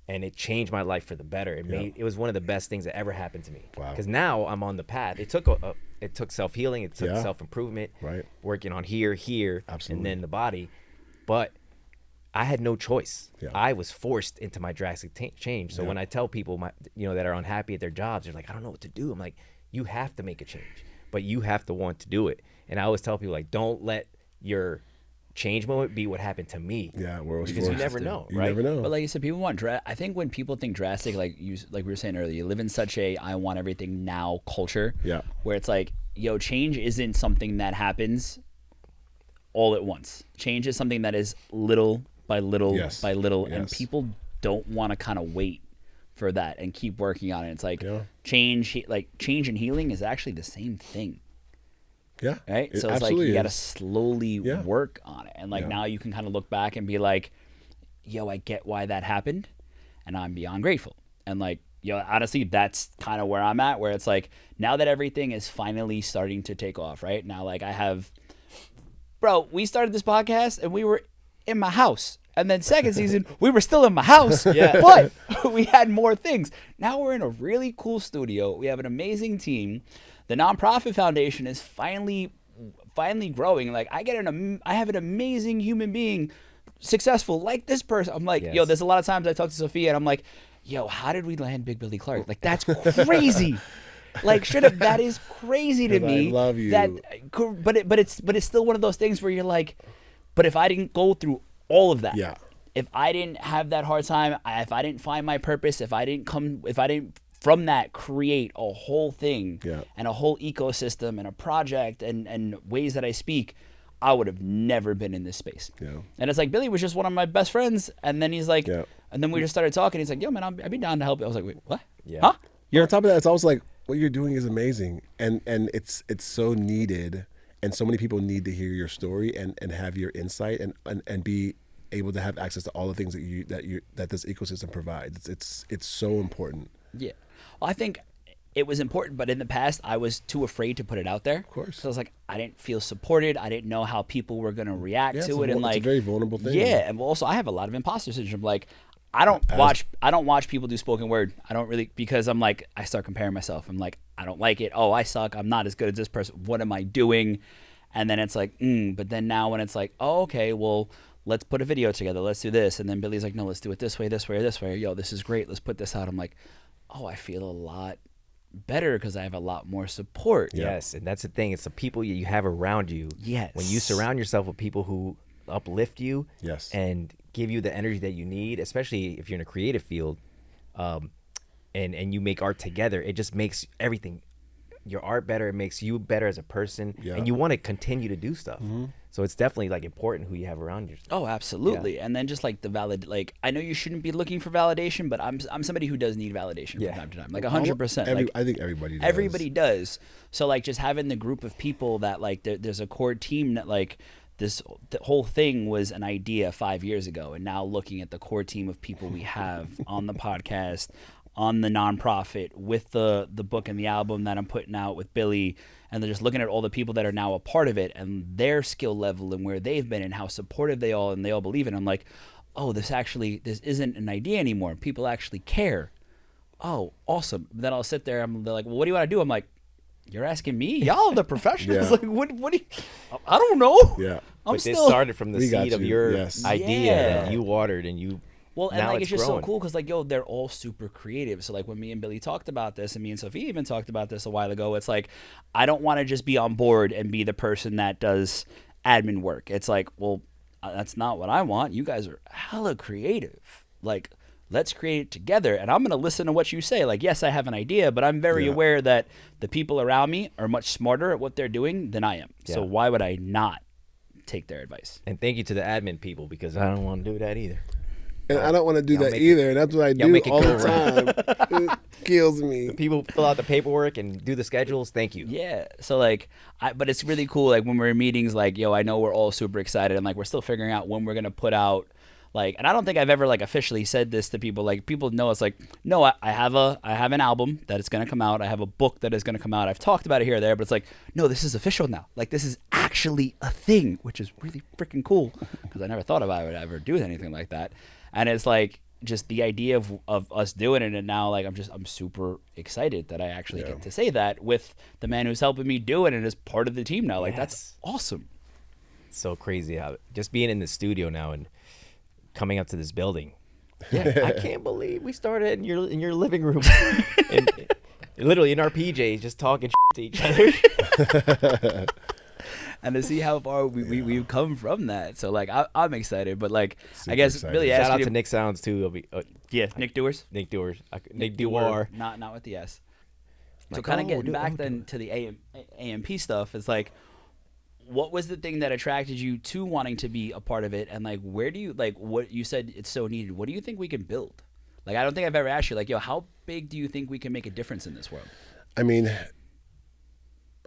And it changed my life for the better. It was one of the best things that ever happened to me. Wow. Because now I'm on the path. It took self-healing. It took Yeah. self-improvement. Right. Working on here, Absolutely. and then the body. But I had no choice. Yeah. I was forced into my drastic change. So Yeah. when I tell people that are unhappy at their jobs, they're like, I don't know what to do. I'm like, you have to make a change, but you have to want to do it. And I always tell people, like, don't let your change moment be what happened to me. Yeah. We're always Because you forced never to. know, You right? never know. But like you said, people want I think when people think drastic, like we were saying earlier, you live in such a I want everything now culture. Yeah. Where it's like, yo, change isn't something that happens all at once. Change is something that is little by little Yes. by little, and Yes. people don't want to kind of wait for that and keep working on it. It's like Yeah. change and healing is actually the same thing. Yeah. Right. It So it's like absolutely you got to is. slowly Yeah. work on it. And like Yeah. now you can kind of look back and be like, yo, I get why that happened. And I'm beyond grateful. And like, yo, honestly, that's kind of where I'm at, where it's like now that everything is finally starting to take off, right? Now, like we started this podcast and we were in my house. And then second season, we were still in my house, Yeah. but we had more things. Now we're in a really cool studio. We have an amazing team. The nonprofit foundation is finally growing. Like I have an amazing human being, successful like this person. I'm like, yo, Yes. there's a lot of times I talk to Sophia and I'm like, yo, how did we land Big Billy Clark? Like that's crazy. Like straight up, that is crazy to 'Cause I me. love you. But it's still one of those things where you're like, but if I didn't go through all of that, Yeah. if I didn't have that hard time, if I didn't find my purpose, if I didn't from that create a whole thing Yeah. and a whole ecosystem and a project and ways that I speak, I would have never been in this space. Yeah. And it's like Billy was just one of my best friends, and then he's like, Yeah. and then we just started talking. He's like, yo, man, I'd be down to help you. I was like, wait, what? Yeah. Huh? You're on top of that. It's also like what you're doing is amazing, and it's so needed, and so many people need to hear your story and have your insight and be able to have access to all the things that this ecosystem provides. It's so important. Yeah. Well, I think it was important, but in the past, I was too afraid to put it out there. Of course. So I was like, I didn't feel supported. I didn't know how people were going to react Yeah, to it. And like, it's a very vulnerable thing. Yeah. And also, I have a lot of imposter syndrome. Like, I don't watch people do spoken word. I don't really, because I'm like, I start comparing myself. I'm like, I don't like it. Oh, I suck. I'm not as good as this person. What am I doing? And then it's like, but then now when it's like, oh, okay, well, let's put a video together. Let's do this. And then Billy's like, no, let's do it this way, this way, or this way. Yo, this is great. Let's put this out. I'm like, oh, I feel a lot better because I have a lot more support. Yes, and that's the thing. It's the people you have around you. Yes. When you surround yourself with people who uplift you, Yes. and give you the energy that you need, especially if you're in a creative field, and you make art together, it just makes everything, your art better. It makes you better as a person, Yeah. and you want to continue to do stuff. So it's definitely like important who you have around you. Oh, absolutely. And then just like like I know you shouldn't be looking for validation, but I'm somebody who does need validation Yeah. from time to time. Like 100%. Like I think everybody does. everybody does. So like just having the group of people that like there's a core team that like the whole thing was an idea 5 years ago, and now looking at the core team of people we have on the podcast, on the nonprofit, with the book and the album that I'm putting out with Billy, and they're just looking at all the people that are now a part of it and their skill level and where they've been and how supportive they all believe in. I'm like, oh, this isn't an idea anymore. People actually care. Oh, awesome. Then I'll sit there and they're like, well, what do you want to do? I'm like, you're asking me? Y'all are the professionals. Yeah. Like, what do you, I don't know. Yeah. But this started from the We got seed of you, your yes. idea Yeah. that you watered and you. Well, and now like it's just growing. so cool because like, yo, they're all super creative. So like when me and Billy talked about this, and me and Sophie even talked about this a while ago, it's like I don't want to just be on board and be the person that does admin work. It's like, well, that's not what I want. You guys are hella creative. Like, let's create it together, and I'm gonna listen to what you say. Like, yes, I have an idea, but I'm very aware that the people around me are much smarter at what they're doing than I am. So Yeah. why would I not take their advice? And thank you to the admin people because I don't want to do that either. And I don't want to do that make either. And that's what I y'all do make it all go the time. It kills me. People fill out the paperwork and do the schedules. Thank you. Yeah. So like, but it's really cool. Like when we're in meetings, like, yo, I know we're all super excited, and like we're still figuring out when we're gonna put out. Like, and I don't think I've ever like officially said this to people. Like, people know it's like, no, I have an album that is gonna come out. I have a book that is gonna come out. I've talked about it here or there, but it's like, no, this is official now. Like, this is actually a thing, which is really freaking cool because I never thought I would ever do anything like that. And it's like just the idea of us doing it, and now like I'm super excited that I actually get to say that with the man who's helping me do it and is part of the team now. Like, that's awesome. It's so crazy how just being in the studio now and coming up to this building. Yeah, I can't believe we started in your living room, and literally in our PJs, just talking to each other. And to see how far we've come from that. So like I'm excited, but like Super I guess excited. Billy Shout asked out you to Nick Sounds too. He'll be, yeah, Nick Dewars. Nick Dewars. Nick Dewar. Not with the S. So Like, kind of oh, getting do- back oh, then to the AMP stuff, it's like, what was the thing that attracted you to wanting to be a part of it? And like, where do you, like what you said it's so needed, what do you think we can build? Like, I don't think I've ever asked you, like, yo, how big do you think we can make a difference in this world? I mean,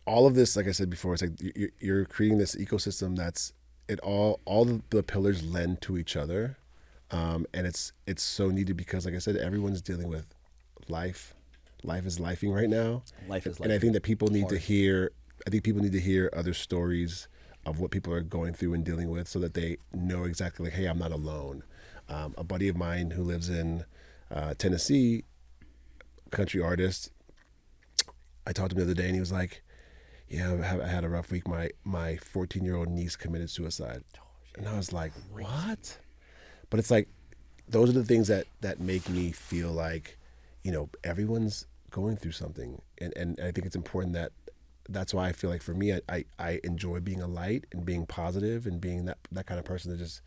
all of this, like I said before, it's like you're creating this ecosystem that's all the pillars lend to each other, and it's so needed because, like I said, everyone's dealing with life. Life is lifing right now. Life is and I think that people need hard. to hear. I think people need to hear other stories of what people are going through and dealing with, so that they know exactly, like, hey, I'm not alone. A buddy of mine who lives in Tennessee, country artist, I talked to him the other day, and he was like, yeah, I had a rough week. My 14-year-old niece committed suicide. And I was like, what? But it's like, those are the things that make me feel like, you know, everyone's going through something. And I think it's important that's why I feel like for me, I enjoy being a light and being positive and being that kind of person to just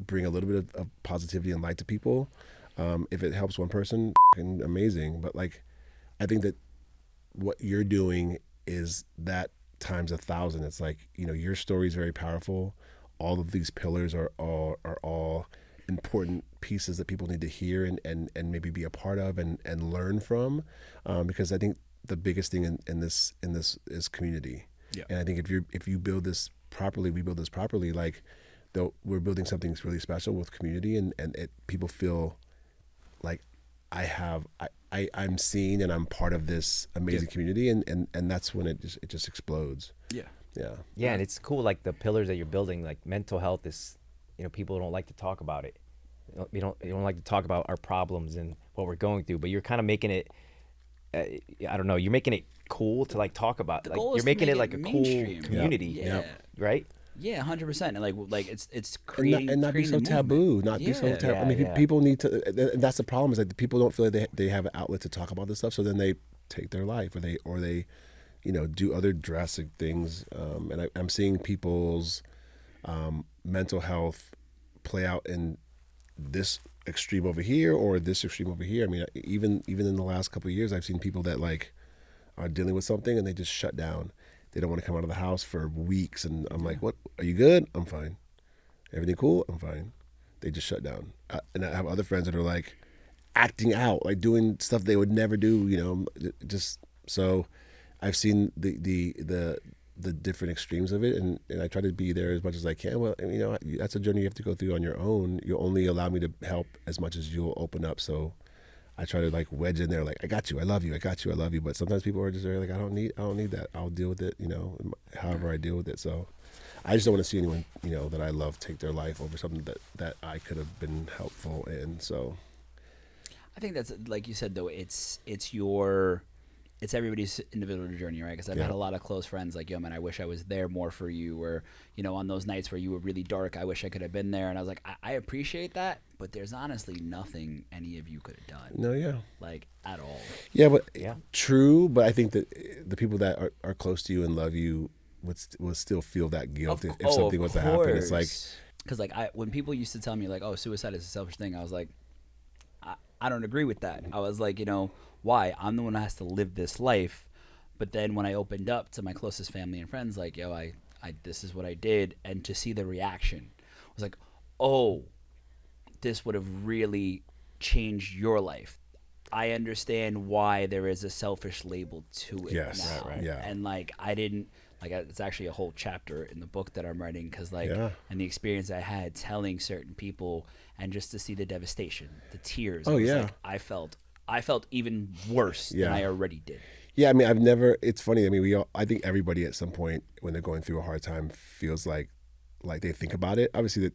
bring a little bit of positivity and light to people. If it helps one person, amazing. But like, I think that what you're doing is that times 1,000. It's like, you know, your story is very powerful. All of these pillars are all important pieces that people need to hear and maybe be a part of and learn from, because I think the biggest thing in this is community. Yeah. And I think if you build this properly, we build this properly, like we're building something that's really special with community, and people feel like I'm seen and I'm part of this amazing community, and that's when it just explodes. Yeah. Yeah, and it's cool, like the pillars that you're building, like mental health is, you know, people don't like to talk about it. You don't like to talk about our problems and what we're going through, but you're kind of making it, I don't know, you're making it cool to like talk about. Like, goal is you're to making make it like it a cool mainstream. community, Yeah. right? Yeah, 100%. And like it's creating and not be creating so the movement. taboo, not be so Yeah. taboo. I mean, Yeah. people need to, and that's the problem, is that people don't feel like they have an outlet to talk about this stuff, so then they take their life, or they you know, do other drastic things. And I'm seeing people's mental health play out in this extreme over here or this extreme over here. I mean, even in the last couple of years, I've seen people that like are dealing with something and they just shut down. They don't want to come out of the house for weeks, and I'm like, what? Are you good? I'm fine. Everything cool? I'm fine. They just shut down. And I have other friends that are like acting out, like doing stuff they would never do, you know, just so I've seen the the different extremes of it, and I try to be there as much as I can. Well, you know, that's a journey you have to go through on your own. You only allow me to help as much as you'll open up. So I try to like wedge in there, like, I got you, I love you, I got you, I love you. But sometimes people are just very like, I don't need that. I'll deal with it, you know, however I deal with it. So I just don't want to see anyone, you know, that I love take their life over something that I could have been helpful in. So I think that's, like you said, though, it's everybody's individual journey, right? Because I've had a lot of close friends like, yo, man, I wish I was there more for you. Or, you know, on those nights where you were really dark, I wish I could have been there. And I was like, I appreciate that, but there's honestly nothing any of you could have done. no, yeah. Like, at all. Yeah, but Yeah. true. But I think that the people that are close to you and love you would still feel that guilt if something was to happen. It's like, because like when people used to tell me like, oh, suicide is a selfish thing, I was like, I don't agree with that. I was like, you know, why? I'm the one who has to live this life. But then when I opened up to my closest family and friends, like, yo, I this is what I did, and to see the reaction, I was like, oh, this would have really changed your life. I understand why there is a selfish label to it Yes, now. right. Yeah. And like, I didn't, like, it's actually a whole chapter in the book that I'm writing, because like, Yeah. and the experience I had telling certain people, and just to see the devastation, the tears. Oh, I was yeah. like, I felt even worse than I already did. yeah, I mean, it's funny. I mean, I think everybody at some point when they're going through a hard time feels like they think about it. Obviously,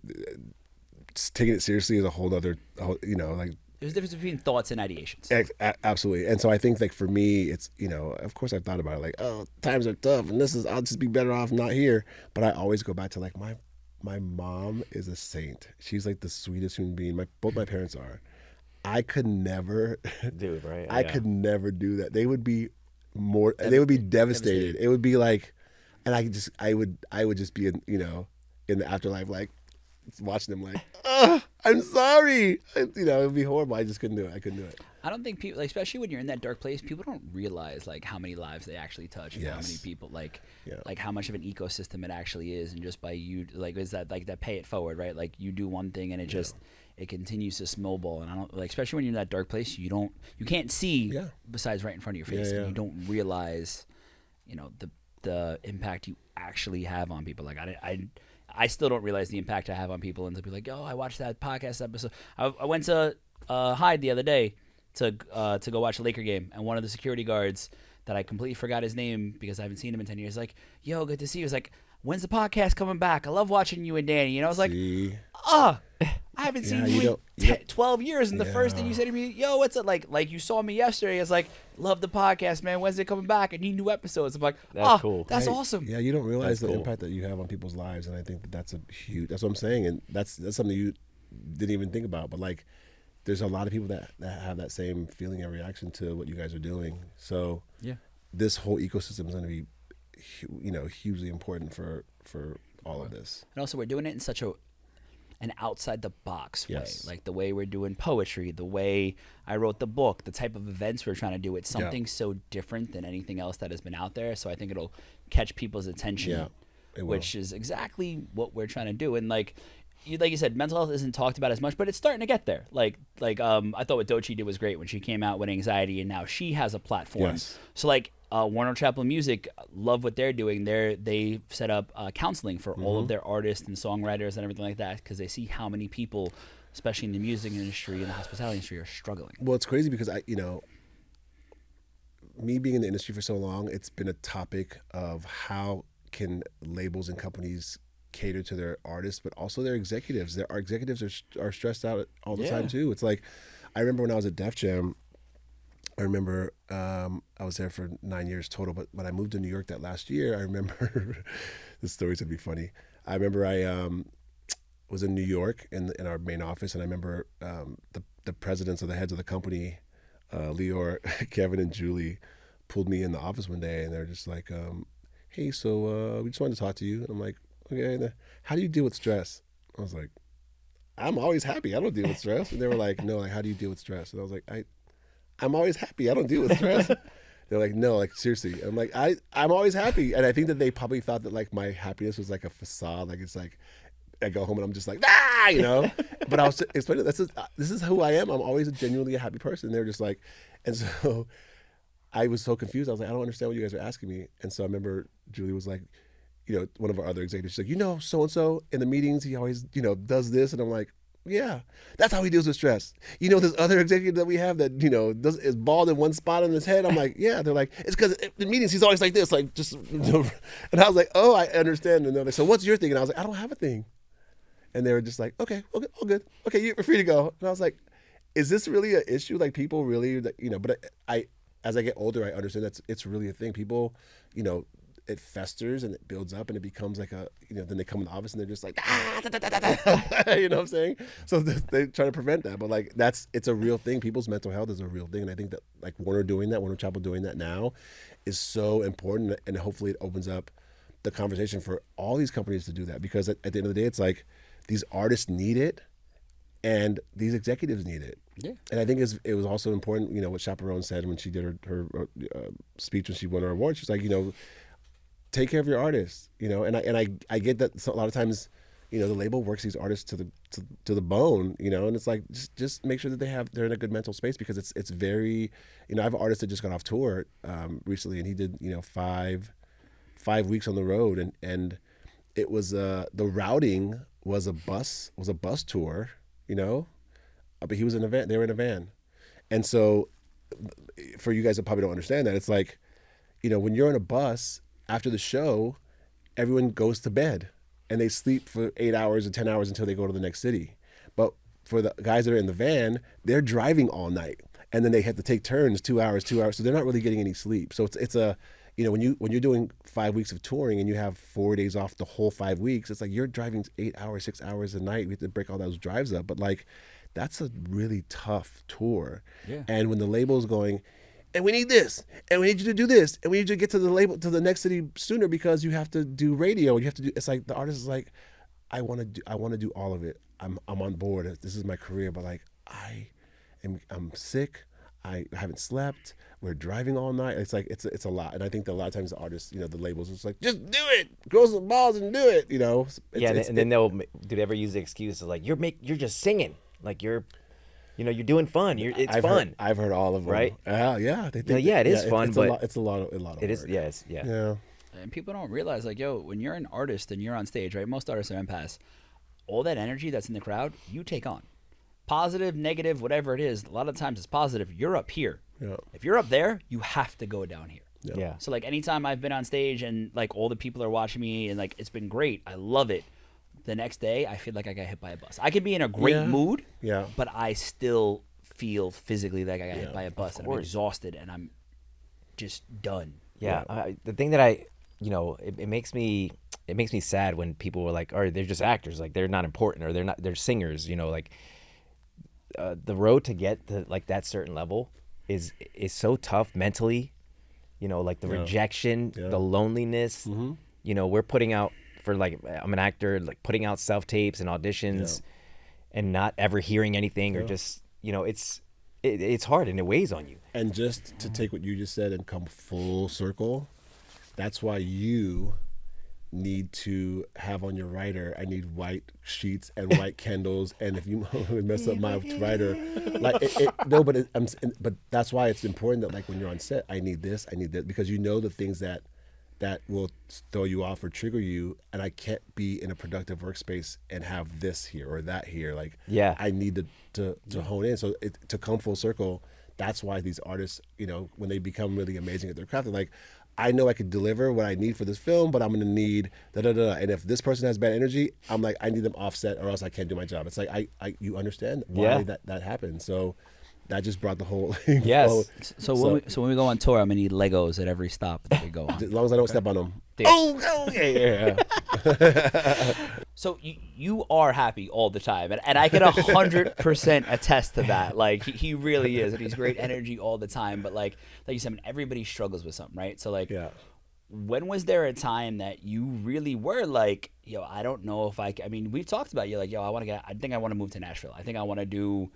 just taking it seriously is a whole other, you know, like, There's a difference between thoughts and ideations. absolutely. And so I think like for me, it's, you know, of course I've thought about it, like, oh, times are tough and I'll just be better off not here. But I always go back to like my mom is a saint. She's like the sweetest human being. Both my parents are. I could never, Dude, right? I could never do that. They would be they would be devastated. It would be like, and I would just be in, you know, in the afterlife, like watching them like, oh, I'm sorry. You know, it would be horrible. I just couldn't do it. I couldn't do it. I don't think people, like, especially when you're in that dark place, people don't realize like how many lives they actually touch, and how many people, like how much of an ecosystem it actually is, and just by you, like, is that like that pay it forward, right? Like you do one thing and it just it continues to snowball, and I don't, like, especially when you're in that dark place, you can't see besides right in front of your face, and you don't realize, you know, the impact you actually have on people. Like I still don't realize the impact I have on people until people are like, oh, I watched that podcast episode. I went to Hyde the other day to go watch a Laker game, and one of the security guards that I completely forgot his name because I haven't seen him in 10 years, like, yo, good to see you. He was like, when's the podcast coming back? I love watching you and Danny. And I was like, I haven't seen you in 12 years, and the first thing you said to me, yo, what's it like you saw me yesterday. It's like, love the podcast, man. When's it coming back? And new episodes. I'm like, that's cool. That's awesome. Yeah, you don't realize the impact that you have on people's lives, and I think that's that's what I'm saying, and that's something you didn't even think about. But like, there's a lot of people that have that same feeling and reaction to what you guys are doing. So this whole ecosystem is going to be, you know, hugely important for all of this. And also, we're doing it in such an outside the box way, like the way we're doing poetry, the way I wrote the book, the type of events we're trying to do. It's something so different than anything else that has been out there. So I think it'll catch people's attention, which is exactly what we're trying to do. And like you said, mental health isn't talked about as much, but it's starting to get there. Like I thought what Doechii did was great when she came out with anxiety, and now she has a platform. So like Warner Chappell Music, love what they're doing. They set up counseling for all of their artists and songwriters and everything like that, because they see how many people, especially in the music industry and the hospitality industry, are struggling. Well, it's crazy because me being in the industry for so long, it's been a topic of how can labels and companies cater to their artists, but also their executives. Our executives are stressed out all the time too. It's like, I remember when I was at Def Jam, I remember I was there for 9 years total, but when I moved to New York that last year, I remember this story's gonna be funny. I remember I was in New York in our main office, and I remember the presidents or the heads of the company, Lior, Kevin, and Julie, pulled me in the office one day, and they're just like, "Hey, so we just wanted to talk to you." And I'm like, "Okay, how do you deal with stress?" I was like, "I'm always happy. I don't deal with stress." And they were like, "No, like, how do you deal with stress?" And I was like, I'm always happy. I don't deal with stress." They're like, "No, like, seriously." I'm like, I'm always happy. And I think that they probably thought that like my happiness was like a facade. Like, it's like I go home and I'm just like, you know. But I was explaining, this is who I am. I'm always genuinely a happy person. And they're just like, and so I was so confused. I was like, I don't understand what you guys are asking me. And so I remember Julie was like, one of our other executives, she's like, so-and-so in the meetings, he always, does this. And I'm like, yeah, that's how he deals with stress. This other executive that we have that, is bald in one spot on his head. I'm like, yeah. They're like, it's because in the meetings, he's always like this, like just, and I was like, oh, I understand. And they're like, so what's your thing? And I was like, I don't have a thing. And they were just like, okay, all good. Okay, you're free to go. And I was like, is this really an issue? Like people really, but I as I get older, I understand it's really a thing. People, it festers and it builds up and it becomes like then they come in the office and they're just like, you know what I'm saying? So they try to prevent that. But like, it's a real thing. People's mental health is a real thing. And I think that like Warner Chappell doing that now is so important. And hopefully it opens up the conversation for all these companies to do that. Because at the end of the day, it's like these artists need it and these executives need it. Yeah. And I think it was also important, what Chaperone said when she did her speech when she won her award. She was like, take care of your artists, and I get that a lot of times, the label works these artists to the bone, and it's like just make sure that they're in a good mental space because it's very, I have an artist that just got off tour recently and he did 5 weeks on the road and it was the routing was a bus tour, but he was in a van. They were in a van, and so for you guys that probably don't understand that, it's like, when you're on a bus. After the show, everyone goes to bed and they sleep for 8 hours or 10 hours until they go to the next city. But for the guys that are in the van, they're driving all night and then they have to take turns 2 hours. So they're not really getting any sleep. So it's a, when you're doing 5 weeks of touring and you have 4 days off the whole 5 weeks, it's like you're driving 8 hours, 6 hours a night. We have to break all those drives up. But like, that's a really tough tour. Yeah. And when the label's going, and we need this, and we need you to do this, and we need you to get to the label to the next city sooner because you have to do radio. You have to do. It's like the artist is like, I want to do all of it. I'm on board. This is my career, but like I'm sick. I haven't slept. We're driving all night. It's like it's a lot, and I think that a lot of times the artists, the labels, it's like just do it, grow some balls and do it. And then do they ever use the excuse of like you're just singing, like you're doing fun. It's fun. I've heard all of them. Right? Yeah. They think, it is fun, but it's a lot of work. It is. Yes. Yeah. Yeah. And people don't realize, like, when you're an artist and you're on stage, right? Most artists are empaths. All that energy that's in the crowd, you take on. Positive, negative, whatever it is. A lot of times it's positive. You're up here. Yeah. If you're up there, you have to go down here. Yeah. So like anytime I've been on stage and like all the people are watching me and like it's been great, I love it. The next day, I feel like I got hit by a bus. I could be in a great mood, but I still feel physically like I got hit by a bus and I'm exhausted and I'm just done. Yeah. The thing that it makes me sad when people are like, they're just actors, like they're not important or they're singers, like the road to get to like that certain level is so tough mentally, like the rejection, the loneliness, we're putting out for like, I'm an actor, like putting out self-tapes and auditions and not ever hearing anything or just, it's hard and it weighs on you. And just to take what you just said and come full circle, that's why you need to have on your writer, I need white sheets and white candles. And if you mess up my writer, like but that's why it's important that like when you're on set, I need this, because the things that will throw you off or trigger you, and I can't be in a productive workspace and have this here or that here. Like, I need to hone in. So to come full circle, that's why these artists, when they become really amazing at their craft, they're like, I know I could deliver what I need for this film, but I'm going to need da-da-da. And if this person has bad energy, I'm like, I need them offset or else I can't do my job. It's like, you understand why that happens. So that just brought the whole thing. Yes. So when we go on tour, I'm gonna need Legos at every stop that we go on. As long as I don't step on them. Yeah. So you are happy all the time, and I can 100% attest to that. Like he really is, and he's great energy all the time. But like you said, everybody struggles with something, right? So like, when was there a time that you really were like, I don't know if I mean, we've talked about, you're like, I think I want to move to Nashville. I think I want to do,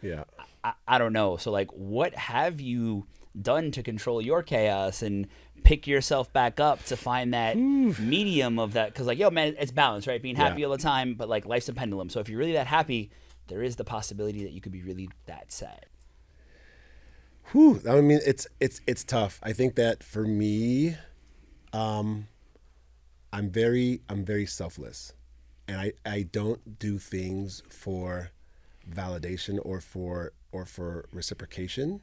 I don't know. So like, what have you done to control your chaos and pick yourself back up to find that medium of that? Because like, man, it's balance, right? Being happy all the time, but like life's a pendulum. So if you're really that happy, there is the possibility that you could be really that sad. Whew, I mean, it's tough. I think that for me, I'm very selfless, and I don't do things for validation or for reciprocation.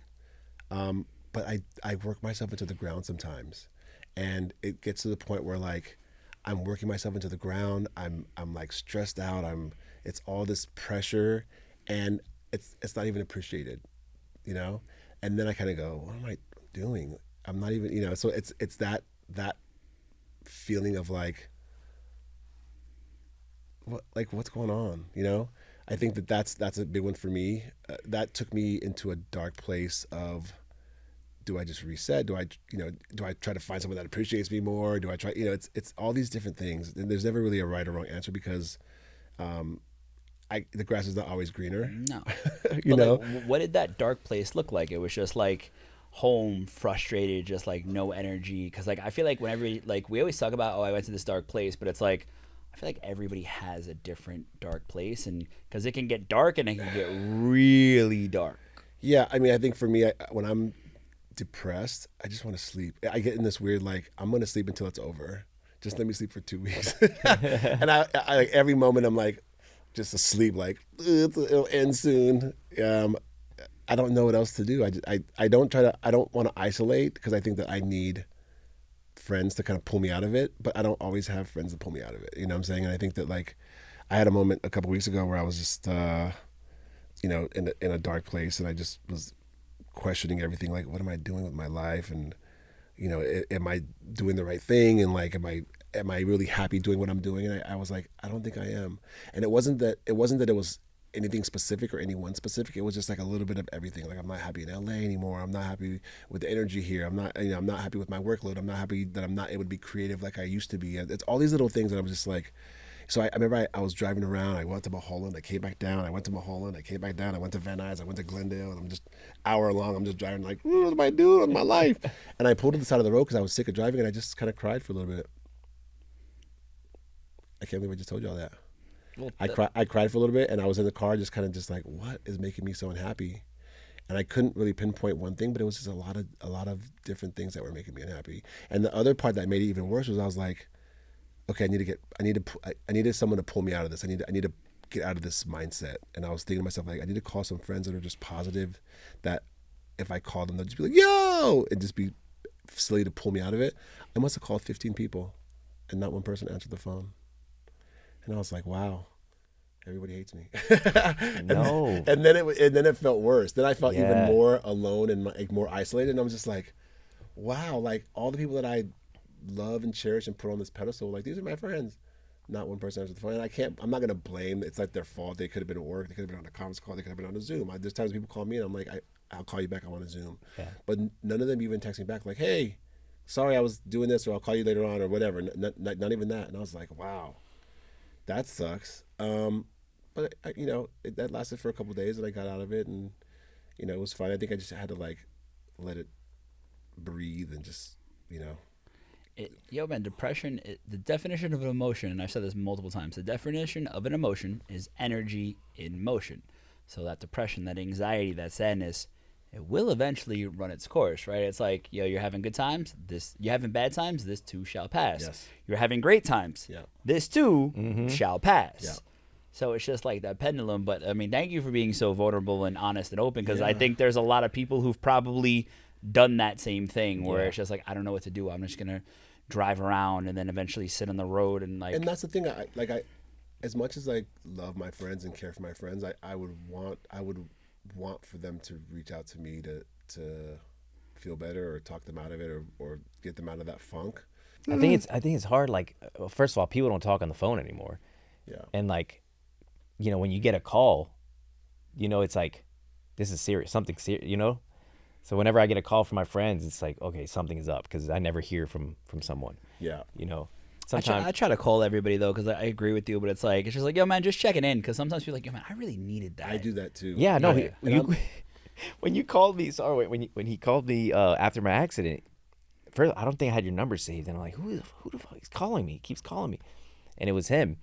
But I work myself into the ground sometimes, and it gets to the point where like I'm working myself into the ground. I'm like stressed out. It's all this pressure, and it's not even appreciated, you know. And then I kind of go, what am I doing? I'm not even, you know. So it's that feeling of like what's going on, you know. I think that's a big one for me. That took me into a dark place of, do I just reset? Do I try to find someone that appreciates me more? Do I try, you know, it's all these different things, and there's never really a right or wrong answer because the grass is not always greener. No. You But know. like, what did that dark place look like? It was just like home, frustrated, just like no energy. Because like I feel like whenever like we always talk about, oh, I went to this dark place, but it's like I feel like everybody has a different dark place, and because it can get dark and it can get really dark. Yeah, I mean, I think for me, when I'm depressed, I just want to sleep. I get in this weird like, I'm gonna sleep until it's over. Just let me sleep for 2 weeks. And I like every moment I'm like just asleep, like it'll end soon. I don't know what else to do. I don't want to isolate because I think that I need friends to kind of pull me out of it, but I don't always have friends to pull me out of it. You know what I'm saying? And I think that like I had a moment a couple weeks ago where I was just you know, in a dark place, and I just was questioning everything. Like, what am I doing with my life? And you know, am I doing the right thing? And like, am I really happy doing what I'm doing? And I was like, I don't think I am. And it wasn't that it was anything specific or anyone specific. It was just like a little bit of everything. Like, I'm not happy in LA anymore. I'm not happy with the energy here. I'm not happy with my workload. I'm not happy that I'm not able to be creative like I used to be. It's all these little things that I was just like. So I remember I was driving around. I went to Mulholland. I came back down. I went to Mulholland. I came back down. I went to Van Nuys. I went to Glendale. And I'm just hour long. I'm just driving like, what am I doing with my life? And I pulled to the side of the road because I was sick of driving, and I just kind of cried for a little bit. I can't believe I just told you all that. Well, I cried for a little bit, and I was in the car just kind of just like, what is making me so unhappy? And I couldn't really pinpoint one thing, but it was just a lot of different things that were making me unhappy. And the other part that made it even worse was I was like, okay, I needed someone to pull me out of this. I need to get out of this mindset. And I was thinking to myself, like, I need to call some friends that are just positive, that if I call them, they'll just be like, yo, and just be silly to pull me out of it. I must have called 15 people, and not one person answered the phone. And I was like, wow, everybody hates me. No. And then it felt worse. Then I felt even Yeah. more alone and like more isolated. And I was just like, wow, like all the people that I love and cherish and put on this pedestal, like these are my friends. Not one person answered the phone. And I'm not gonna blame. It's like their fault. They could have been at work. They could have been on a conference call. They could have been on a Zoom. There's times people call me and I'm like, I'll call you back. I'm on a Zoom. Yeah. But none of them even text me back like, hey, sorry I was doing this, or I'll call you later on, or whatever. Not even that. And I was like, wow, that sucks. But you know, that lasted for a couple of days, and I got out of it, and you know, it was fine. I think I just had to like let it breathe and just, you know. Yo, man, depression, the definition of an emotion, and I've said this multiple times, the definition of an emotion is energy in motion. So that depression, that anxiety, that sadness, it will eventually run its course, right? It's like, yo, you're having good times, you're having bad times, this too shall pass. Yes. You're having great times, Yeah. this too shall pass. Yeah. So it's just like that pendulum. But I mean, thank you for being so vulnerable and honest and open, because I Yeah. think there's a lot of people who've probably done that same thing where Yeah. it's just like, I don't know what to do. I'm just going to drive around and then eventually sit on the road and like. And that's the thing. I as much as I love my friends and care for my friends, I would want for them to reach out to me to feel better, or talk them out of it, or get them out of that funk. I think it's hard. Like, well, first of all, people don't talk on the phone anymore. Yeah. And like, you know, when you get a call, you know, it's like, this is serious, something serious, you know? So whenever I get a call from my friends, it's like, okay, something is up, because I never hear from someone, Yeah. you know? I Sometimes, try to call everybody though, because I agree with you, but it's like, it's just like, yo, man, just checking in, because sometimes people are like, yo, man, I really needed that. I do that too. yeah, no, Yeah. And when you called me, sorry, when he called me after my accident, first, I don't think I had your number saved, and I'm like, who the fuck is calling me? He keeps calling me, and it was him.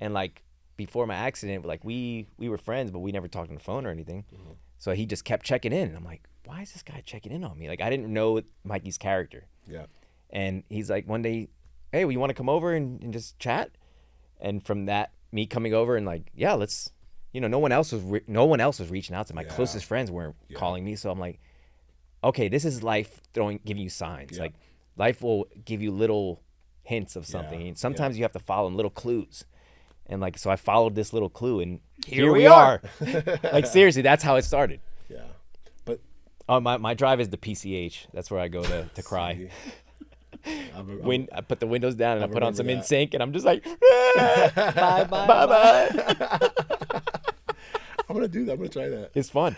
And like, before my accident, like we were friends, but we never talked on the phone or anything. So he just kept checking in, and I'm like, why is this guy checking in on me? Like, I didn't know Mikey's character. Yeah. And he's like, one day, hey, well, you want to come over and just chat? And from that, me coming over and like, yeah, let's, no one else was reaching out to me. My closest friends weren't calling me. So I'm like, okay, this is life giving you signs. Like, life will give you little hints of something. And sometimes you have to follow in little clues. And like, so I followed this little clue, and here we are. Like, seriously, that's how it started. Yeah. But my drive is the PCH. That's where I go to cry. I put the windows down and I put on some NSYNC, and I'm just like, bye, bye, bye. I'm going to do that. I'm going to try that. It's fun.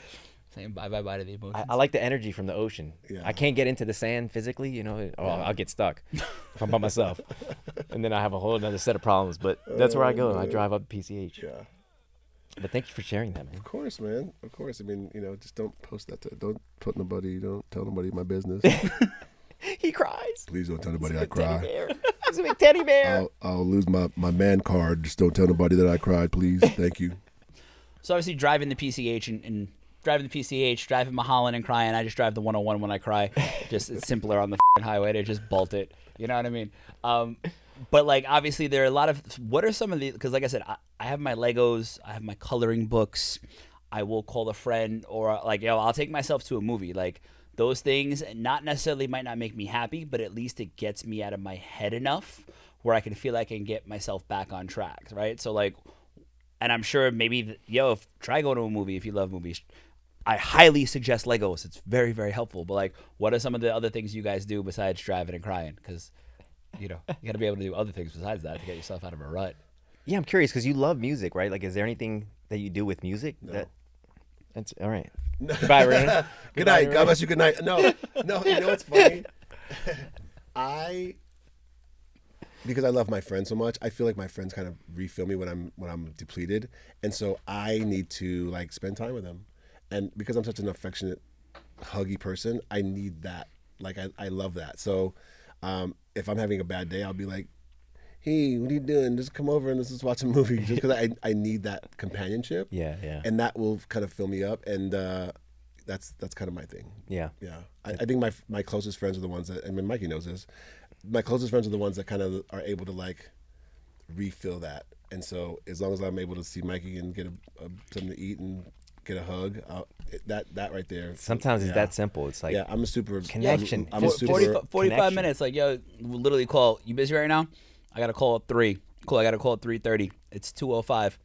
Saying bye to the emotions. I like the energy from the ocean. Yeah. I can't get into the sand physically, I'll get stuck if I'm by myself. And then I have a whole other set of problems. But that's where I go. I drive up PCH. Yeah. But thank you for sharing that, man. Of course, man. Of course. I mean, just don't post that. Don't tell nobody my business. He cries. Please don't tell nobody I cry. He's a big teddy bear. I'll lose my man card. Just don't tell nobody that I cried, please. Thank you. So obviously driving the PCH and driving the PCH, driving Mulholland and crying. I just drive the 101 when I cry. It's simpler on the highway to just bolt it. You know what I mean? But like, obviously there are a lot of, what are some of the, because like I said, I have my Legos, I have my coloring books. I will call a friend, or like, I'll take myself to a movie. Like, those things not necessarily might not make me happy, but at least it gets me out of my head enough where I can feel like I can get myself back on track, right? So like, and I'm sure maybe, try going to a movie if you love movies. I highly suggest Legos. It's very, very helpful. But like, what are some of the other things you guys do besides driving and crying? Because, you got to be able to do other things besides that to get yourself out of a rut. Yeah, I'm curious because you love music, right? Like, is there anything that you do with music? No. That's all right. Goodbye, Raina. Good night. God bless you. Good night. No. You know what's funny? Because I love my friends so much, I feel like my friends kind of refill me when I'm depleted, and so I need to like spend time with them. And because I'm such an affectionate, huggy person, I need that. Like I love that. So if I'm having a bad day, I'll be like, hey, what are you doing? Just come over and let's just watch a movie. Just because I need that companionship. Yeah. And that will kind of fill me up. And that's kind of my thing. Yeah. I think my closest friends are the ones that, I mean, Mikey knows this. My closest friends are the ones that kind of are able to like refill that. And so as long as I'm able to see Mikey and get something to eat and get a hug, that right there. Sometimes it's that simple. It's like, I'm a super connection. I'm a super 45 connection. minutes. Like, we'll literally call. You busy right now? I got a call at 3. Cool, I got a call at 3:30. It's 2:05.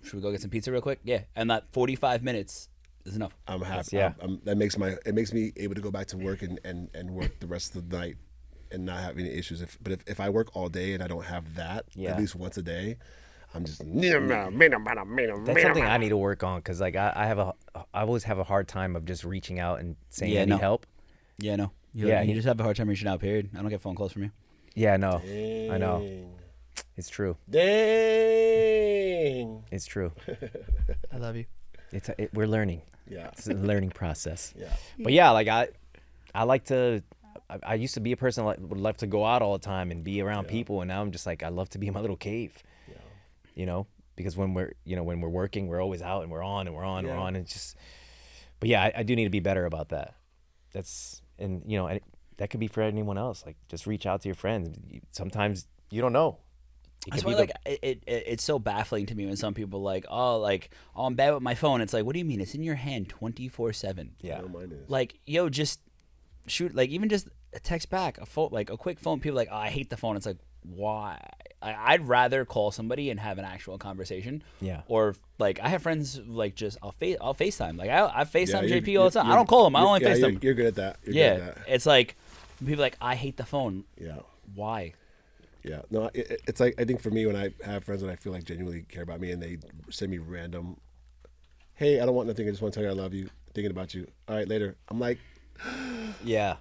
Should we go get some pizza real quick? Yeah. And that 45 minutes is enough. I'm happy. Yeah. It makes me able to go back to work and work the rest of the night and not have any issues. If I work all day and I don't have that at least once a day, I'm just. That's something I need to work on because like I always have a hard time of just reaching out and saying I need help. Yeah, no. You just have a hard time reaching out. Period. I don't get phone calls from you. Yeah, no. I know. It's true. Dang. It's true. I love you. We're learning. Yeah. It's a learning process. Yeah. But yeah, like I like to. I used to be a person that would love to go out all the time and be around people, and now I'm just like I love to be in my little cave. Yeah. Because when we're working, we're always out and we're on and we're on and we're on. And it's just. But yeah, I do need to be better about that. And that could be for anyone else. Like, just reach out to your friends. Sometimes you don't know. That's why, like, it's so baffling to me when some people like, I'm bad with my phone. It's like, what do you mean? It's in your hand 24/7. Yeah. Mine is. Like, just shoot, like, even just a text back, a phone, like a quick phone. People are like, I hate the phone. It's like, why? I'd rather call somebody and have an actual conversation. Yeah. Or like, I have friends like I'll FaceTime. Like I FaceTime JP all the time. I don't call him. I only FaceTime. You're good at that. You're good at that. It's like people are like, I hate the phone. Yeah. Why? Yeah. No, it's like, I think for me, when I have friends that I feel like genuinely care about me and they send me random, hey, I don't want nothing. I just want to tell you I love you. Thinking about you. All right, later. I'm like, yeah.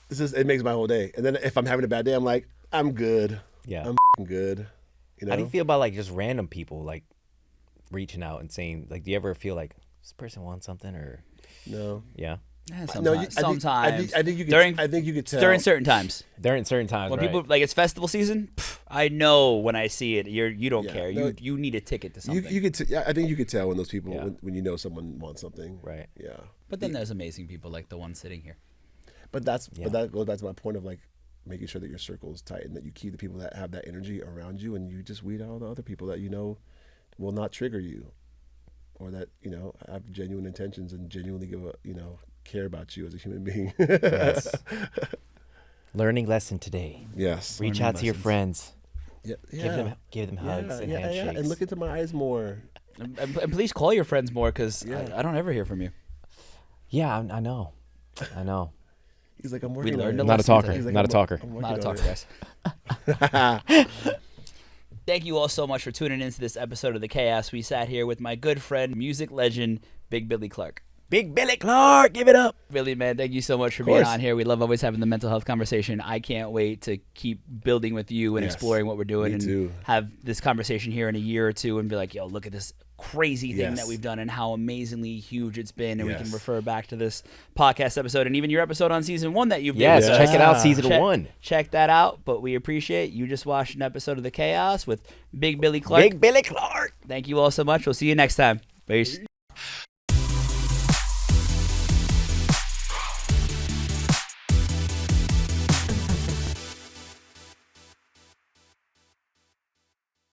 It makes my whole day. And then if I'm having a bad day, I'm like, I'm good. Yeah. I'm good. How do you feel about like just random people like reaching out and saying like, do you ever feel like this person wants something or? No. Yeah. Sometimes. I think you could. During- I think you could tell During certain times. During certain times, When right? people like it's festival season, I know when I see it. You don't Yeah, care. no, You need a ticket to something. you could. I think you could tell when those people Yeah. when you know someone wants something. Right. Yeah. but then there's amazing people like the one sitting here. But that goes back to my point of like making sure that your circle is tight and that you keep the people that have that energy around you, and you just weed out all the other people that you know will not trigger you, or that have genuine intentions and genuinely care about you as a human being. Yes. Learning lesson today. Yes. Reach out to your friends. Yeah. Give them hugs and handshakes. and look into my eyes more. And please call your friends more because I don't ever hear from you. Yeah, I know. He's like, I'm working. learned on a it. lesson today. He's like, Not a talker. I'm working Not a on talker, it. guys. Thank you all so much for tuning into this episode of The Chaos. We sat here with my good friend, music legend, Big Billy Clark. Big Billy Clark, give it up. Billy, man, thank you so much for being on here. We love always having the mental health conversation. I can't wait to keep building with you and Yes, exploring what we're doing me and too. have this conversation here in a year or two and be like, yo, look at this crazy thing that Yes. we've done and how amazingly huge it's been. And we can Yes. refer back to this podcast episode and even your episode on season 1 that you've Yes, did with us. check it out, season Check- 1. Check that out. But we appreciate you just watched an episode of The Chaos with Big Billy Clark. Big Billy Clark. Thank you all so much. We'll see you next time. Peace.